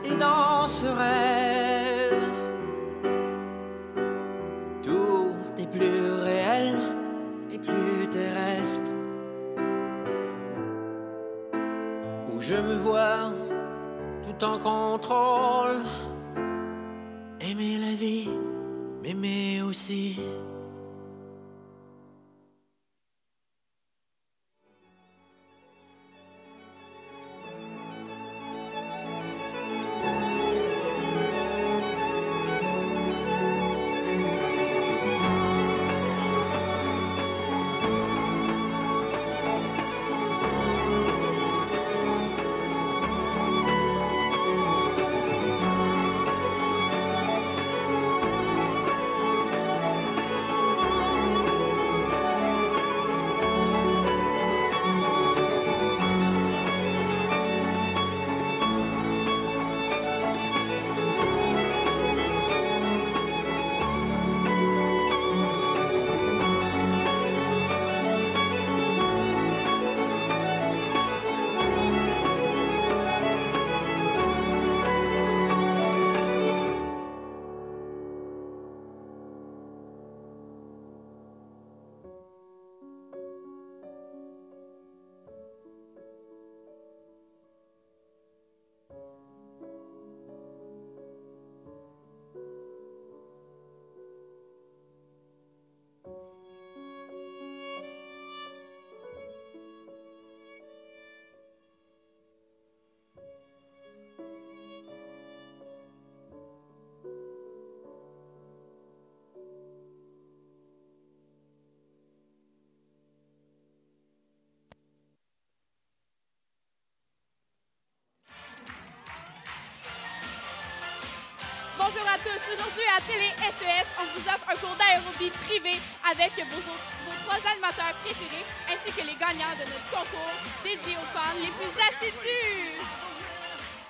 et dans ce rêve tout est plus réel et plus terrestre, où je me vois tout en contrôle, aimer la vie, m'aimer aussi. à tous. Aujourd'hui, à Télé SES, on vous offre un cours d'aérobie privé avec vos 3 animateurs préférés ainsi que les gagnants de notre concours dédié aux fans les plus assidus.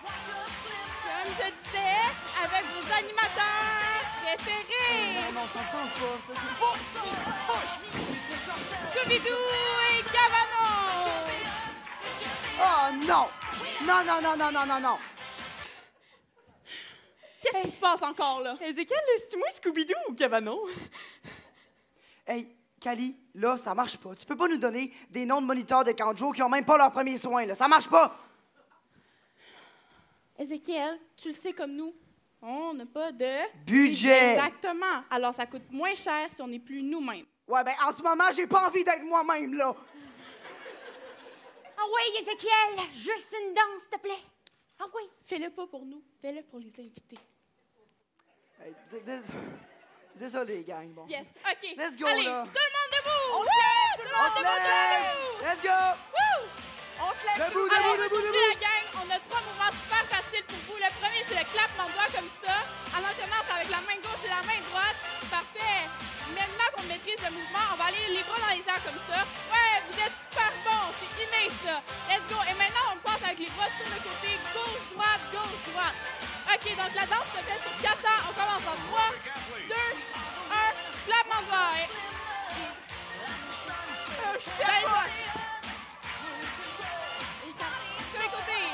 Comme je disais, avec vos animateurs préférés. Non, on s'entend pas. Ça, c'est faux. Scooby-Doo et Cavano. Oh non! Non, non, non, non, non, non, non! Qu'est-ce qui se passe encore, là? Ézéchiel, c'est-tu moi Scooby-Doo ou Cavano? Hey, Cali, là, ça marche pas. Tu peux pas nous donner des noms de moniteurs de camp de jour qui ont même pas leurs premiers soins, là. Ça marche pas! Ézéchiel, tu le sais comme nous, on n'a pas de... budget! Exactement. Alors, ça coûte moins cher si on n'est plus nous-mêmes. Ouais, ben, en ce moment, j'ai pas envie d'être moi-même, là. Ah oui, Ézéchiel, juste une danse, s'il te plaît. Ah oui. Fais-le pas pour nous, fais-le pour les invités. Hey, désolé, gang. Bon. Yes, OK. Let's go, allez, là. tout le monde debout! On se lève! Tout le monde debout! Let's go! Woo! On se lève! Debout, Alors, debout, aujourd'hui, debout! la gang, on a 3 mouvements super faciles pour vous. Le premier, c'est le clap mon doigt comme ça. En alternance avec la main gauche et la main droite. Parfait. Maintenant qu'on maîtrise le mouvement, on va aller les bras dans les airs comme ça. Ouais, vous êtes super bons. C'est inné, ça. Let's go. Et maintenant, on passe avec les bras sur le côté. Gauche, droite, gauche, droite. OK, donc la danse se fait sur 4 temps. On commence en 3, 2, 1. Clap mon doigt. Je capote. Sur les côtés.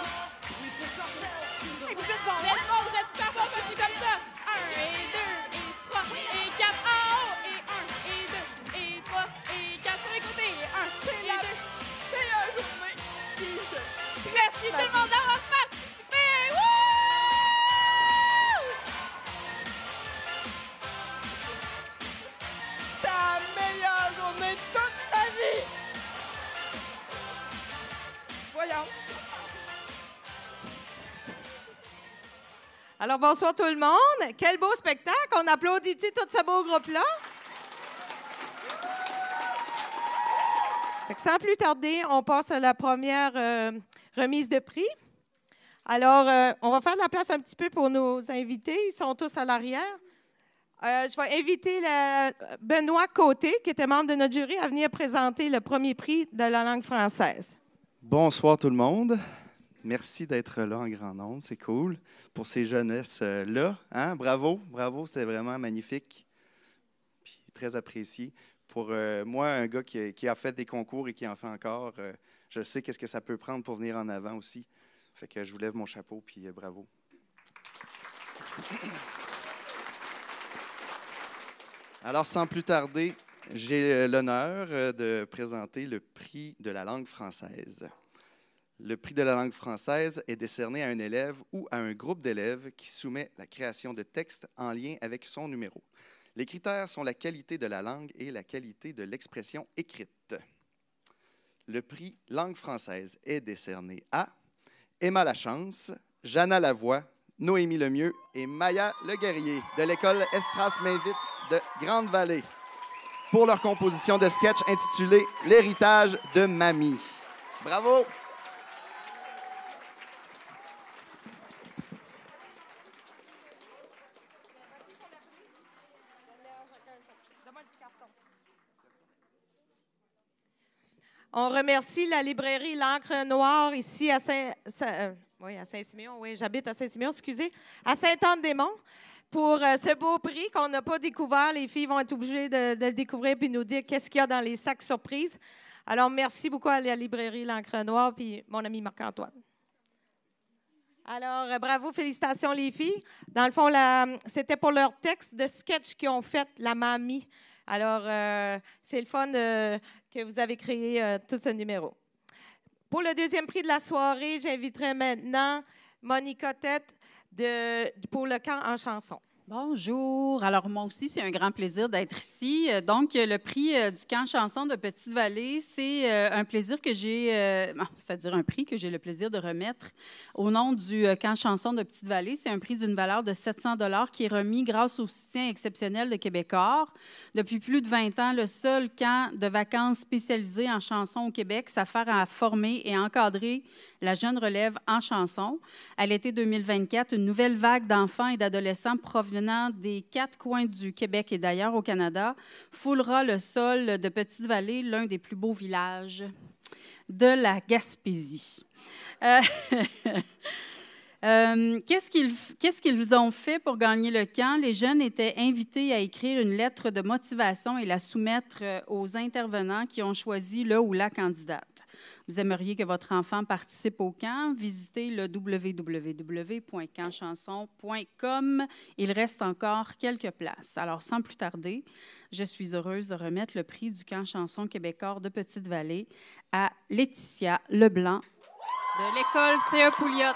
Vous êtes bons. Vous êtes super bons. Continue comme ça. 1 et 2 et 3 et 4 en haut. Et 1 et 2 et 3 et 4 sur les côtés. 1, c'est la meilleure journée. Puis je remercie tout le monde d'avoir participé. Wouh! C'est la meilleure journée de toute ta vie! Voyons. Alors, bonsoir tout le monde. Quel beau spectacle. On applaudit-tu tout ce beau groupe-là? Sans plus tarder, on passe à la première remise de prix. Alors, on va faire de la place un petit peu pour nos invités. Ils sont tous à l'arrière. Je vais inviter Benoît Côté, qui était membre de notre jury, à venir présenter le premier prix de la langue française. Bonsoir tout le monde. Merci d'être là en grand nombre, c'est cool. Pour ces jeunesses-là, hein? Bravo, bravo, c'est vraiment magnifique. Puis très apprécié. Pour moi, un gars qui a fait des concours et qui en fait encore, je sais qu'est-ce que ça peut prendre pour venir en avant aussi. Fait que je vous lève mon chapeau, puis bravo. Alors, sans plus tarder, j'ai l'honneur de présenter le prix de la langue française. Le prix de la langue française est décerné à un élève ou à un groupe d'élèves qui soumet la création de textes en lien avec son numéro. Les critères sont la qualité de la langue et la qualité de l'expression écrite. Le prix langue française est décerné à Emma Lachance, Jana Lavoie, Noémie Lemieux et Maya Leguerrier de l'école Estras-Mainvite de Grande-Vallée pour leur composition de sketch intitulée « L'héritage de Mamie ». Bravo! On remercie la librairie L'Encre Noire ici à Saint-Siméon. Oui, j'habite à Saint-Siméon, excusez. À Sainte-Anne-des-Monts pour ce beau prix qu'on n'a pas découvert. Les filles vont être obligées de le découvrir puis nous dire qu'est-ce qu'il y a dans les sacs surprises. Alors, merci beaucoup à la librairie L'Encre Noire puis mon ami Marc-Antoine. Alors, bravo, félicitations les filles. Dans le fond, c'était pour leur texte de sketch qu'ils ont fait, la mamie. Alors, c'est le fun que vous avez créé tout ce numéro. Pour le deuxième prix de la soirée, j'inviterai maintenant Monica Tête pour le camp en chanson. Bonjour. Alors, moi aussi, c'est un grand plaisir d'être ici. Donc, le prix du camp chanson de Petite-Vallée, c'est un plaisir que j'ai, c'est-à-dire un prix que j'ai le plaisir de remettre au nom du camp chanson de Petite-Vallée. C'est un prix d'une valeur de 700 $ qui est remis grâce au soutien exceptionnel de Québecor. Depuis plus de 20 ans, le seul camp de vacances spécialisé en chanson au Québec s'affaire à former et encadrer la jeune relève en chanson. À l'été 2024, une nouvelle vague d'enfants et d'adolescents provenant venant des 4 coins du Québec et d'ailleurs au Canada foulera le sol de Petite-Vallée, l'un des plus beaux villages de la Gaspésie. Qu'est-ce qu'ils ont fait pour gagner le camp? Les jeunes étaient invités à écrire une lettre de motivation et la soumettre aux intervenants qui ont choisi le ou la candidate. Vous aimeriez que votre enfant participe au camp? Visitez le www.campchanson.com. Il reste encore quelques places. Alors, sans plus tarder, je suis heureuse de remettre le prix du camp chanson québécois de Petite-Vallée à Laetitia Leblanc de l'école C.E. Pouliot.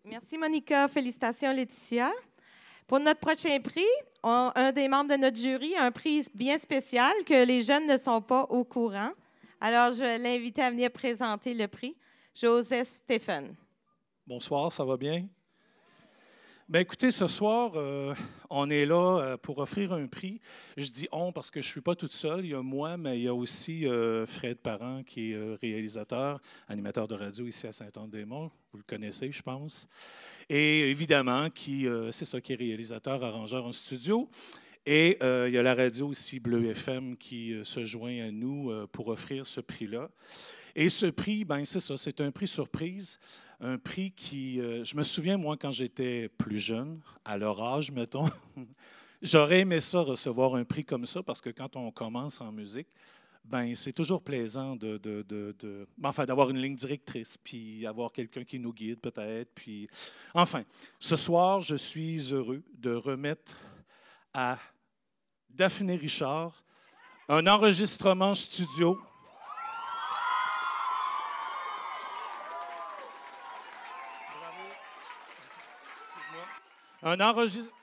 Merci, Monica. Félicitations, Laetitia. Pour notre prochain prix, un des membres de notre jury a un prix bien spécial que les jeunes ne sont pas au courant. Alors, je vais l'inviter à venir présenter le prix. Joseph Stéphane. Bonsoir, ça va bien? Bien, écoutez, ce soir, on est là pour offrir un prix. Je dis « on » parce que je ne suis pas toute seule. Il y a moi, mais il y a aussi Fred Parent, qui est réalisateur, animateur de radio ici à Saint-Anne-des-Monts. Vous le connaissez, je pense. Et évidemment, c'est ça qui est réalisateur, arrangeur en studio. Et il y a la radio aussi, Bleu FM, qui se joint à nous pour offrir ce prix-là. Et ce prix, ben c'est ça, c'est un prix surprise. Un prix qui, je me souviens, moi, quand j'étais plus jeune, à leur âge, mettons, j'aurais aimé ça, recevoir un prix comme ça, parce que quand on commence en musique, ben c'est toujours plaisant d'avoir une ligne directrice, puis avoir quelqu'un qui nous guide peut-être. Puis, enfin, ce soir, je suis heureux de remettre à Daphné Richard un enregistrement studio. Un enregistrement.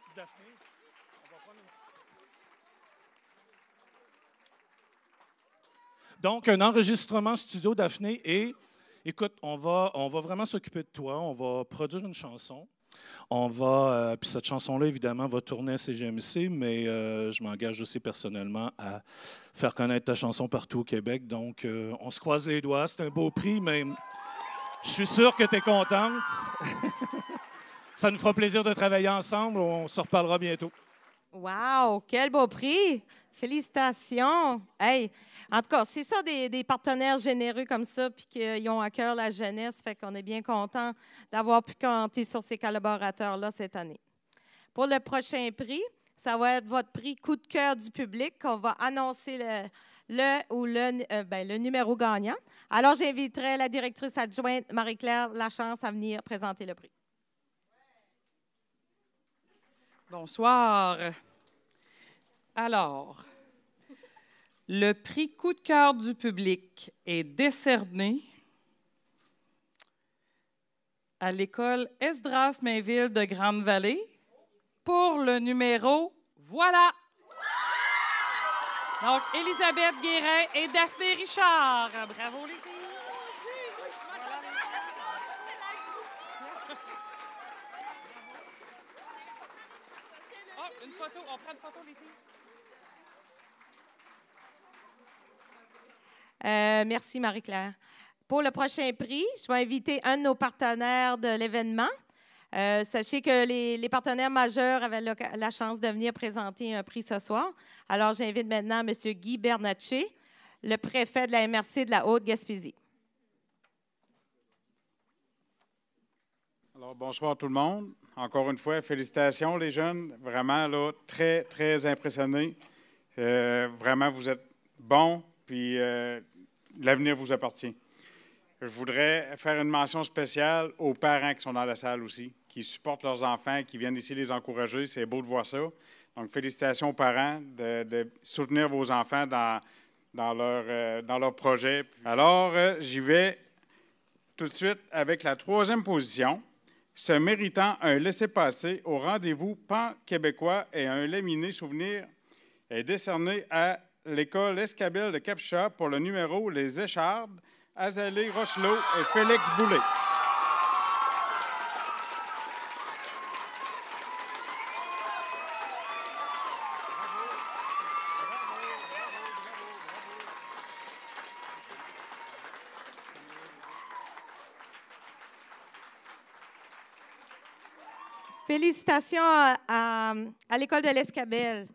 Donc, un enregistrement studio, Daphné. Et écoute, on va vraiment s'occuper de toi. On va produire une chanson. Puis cette chanson-là, évidemment, va tourner à CGMC, mais je m'engage aussi personnellement à faire connaître ta chanson partout au Québec. Donc, on se croise les doigts. C'est un beau prix, mais je suis sûr que tu es contente. Ça nous fera plaisir de travailler ensemble. On se reparlera bientôt. Wow! Quel beau prix! Félicitations! Hey, en tout cas, c'est ça des partenaires généreux comme ça, puis qu'ils ont à cœur la jeunesse. Fait qu'on est bien content d'avoir pu compter sur ces collaborateurs-là cette année. Pour le prochain prix, ça va être votre prix coup de cœur du public qu'on va annoncer le numéro gagnant. Alors, j'inviterai la directrice adjointe Marie-Claire Lachance à venir présenter le prix. Bonsoir. Alors, le prix coup de cœur du public est décerné à l'école Esdras-Mainville de Grande-Vallée pour le numéro voilà. Donc, Élisabeth Guérin et Daphné Richard. Bravo les filles. Une photo, on prend une photo, les filles. Merci, Marie-Claire. Pour le prochain prix, je vais inviter un de nos partenaires de l'événement. Sachez que les partenaires majeurs avaient la chance de venir présenter un prix ce soir. Alors, j'invite maintenant M. Guy Bernatchez, le préfet de la MRC de la Haute-Gaspésie. Alors, bonsoir tout le monde. Encore une fois, félicitations les jeunes. Vraiment, là, très, très impressionnés. Vraiment, vous êtes bons, puis l'avenir vous appartient. Je voudrais faire une mention spéciale aux parents qui sont dans la salle aussi, qui supportent leurs enfants, qui viennent ici les encourager. C'est beau de voir ça. Donc, félicitations aux parents de soutenir vos enfants dans leur projet. Alors, j'y vais tout de suite avec la troisième position. Se méritant un laissez-passer au rendez-vous pan-québécois et un laminé souvenir est décerné à l'école Escabelle de Capcha pour le numéro Les Échardes, Azalée Rochelot et Félix Boulay. Félicitations à l'École de l'Escabelle.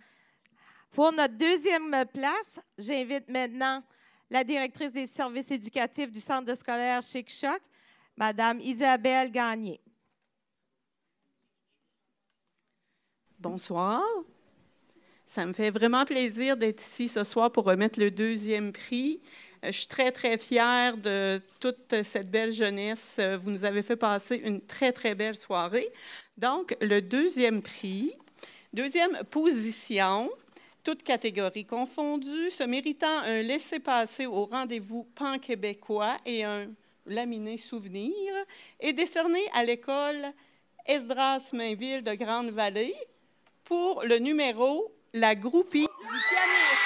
Pour notre deuxième place, j'invite maintenant la directrice des services éducatifs du Centre scolaire Chic-Choc, Mme Isabelle Gagné. Bonsoir. Ça me fait vraiment plaisir d'être ici ce soir pour remettre le deuxième prix. Je suis très, très fière de toute cette belle jeunesse. Vous nous avez fait passer une très, très belle soirée. Donc, le deuxième prix, deuxième position, toutes catégories confondues, se méritant un laissez-passer au rendez-vous pan-québécois et un laminé souvenir, est décerné à l'école Esdras-Mainville de Grande-Vallée pour le numéro « La groupie du pianiste ».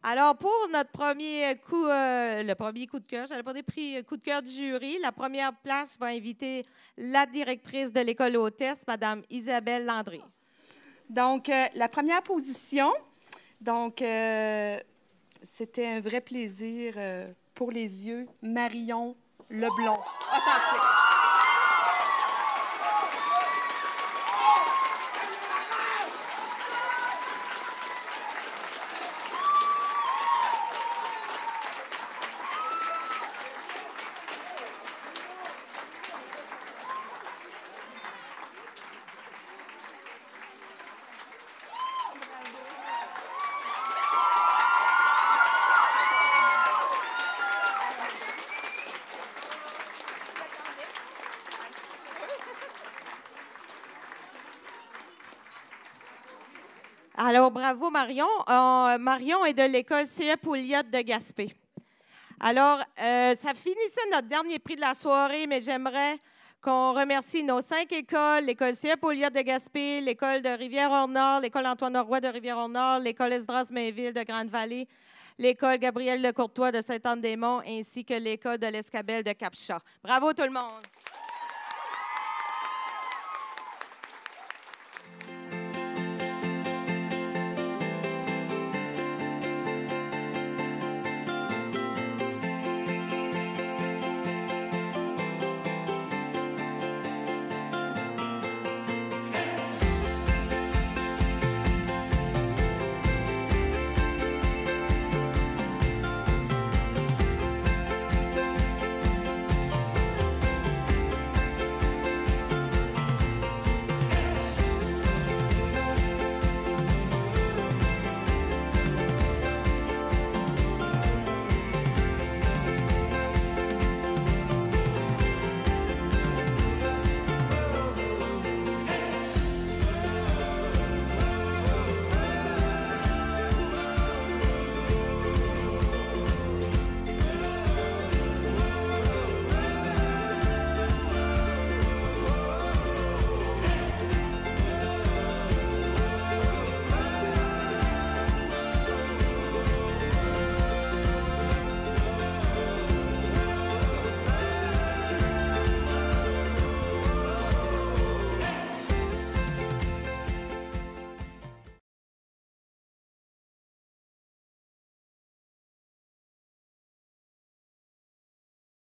Alors, pour notre premier coup, le premier coup de cœur, j'allais pas dire prix coup de cœur du jury, la première place va inviter la directrice de l'école hôtesse, Mme Isabelle Landry. Donc, la première position, donc, c'était un vrai plaisir pour les yeux, Marion Leblond, authentique. Alors, bravo Marion. Marion est de l'école CE Pouliot de Gaspé. Alors, ça finissait notre dernier prix de la soirée, mais j'aimerais qu'on remercie nos 5 écoles, l'école CE Pouliot de Gaspé, l'école de Rivière-au-Nord, l'école Antoine-Roy de Rivière-au-Nord, l'école Esdras-Mainville de Grande-Vallée, l'école Gabriel Lecourtois de Sainte-Anne-des-Monts, ainsi que l'école de l'Escabelle de Cap-Chat. Bravo tout le monde!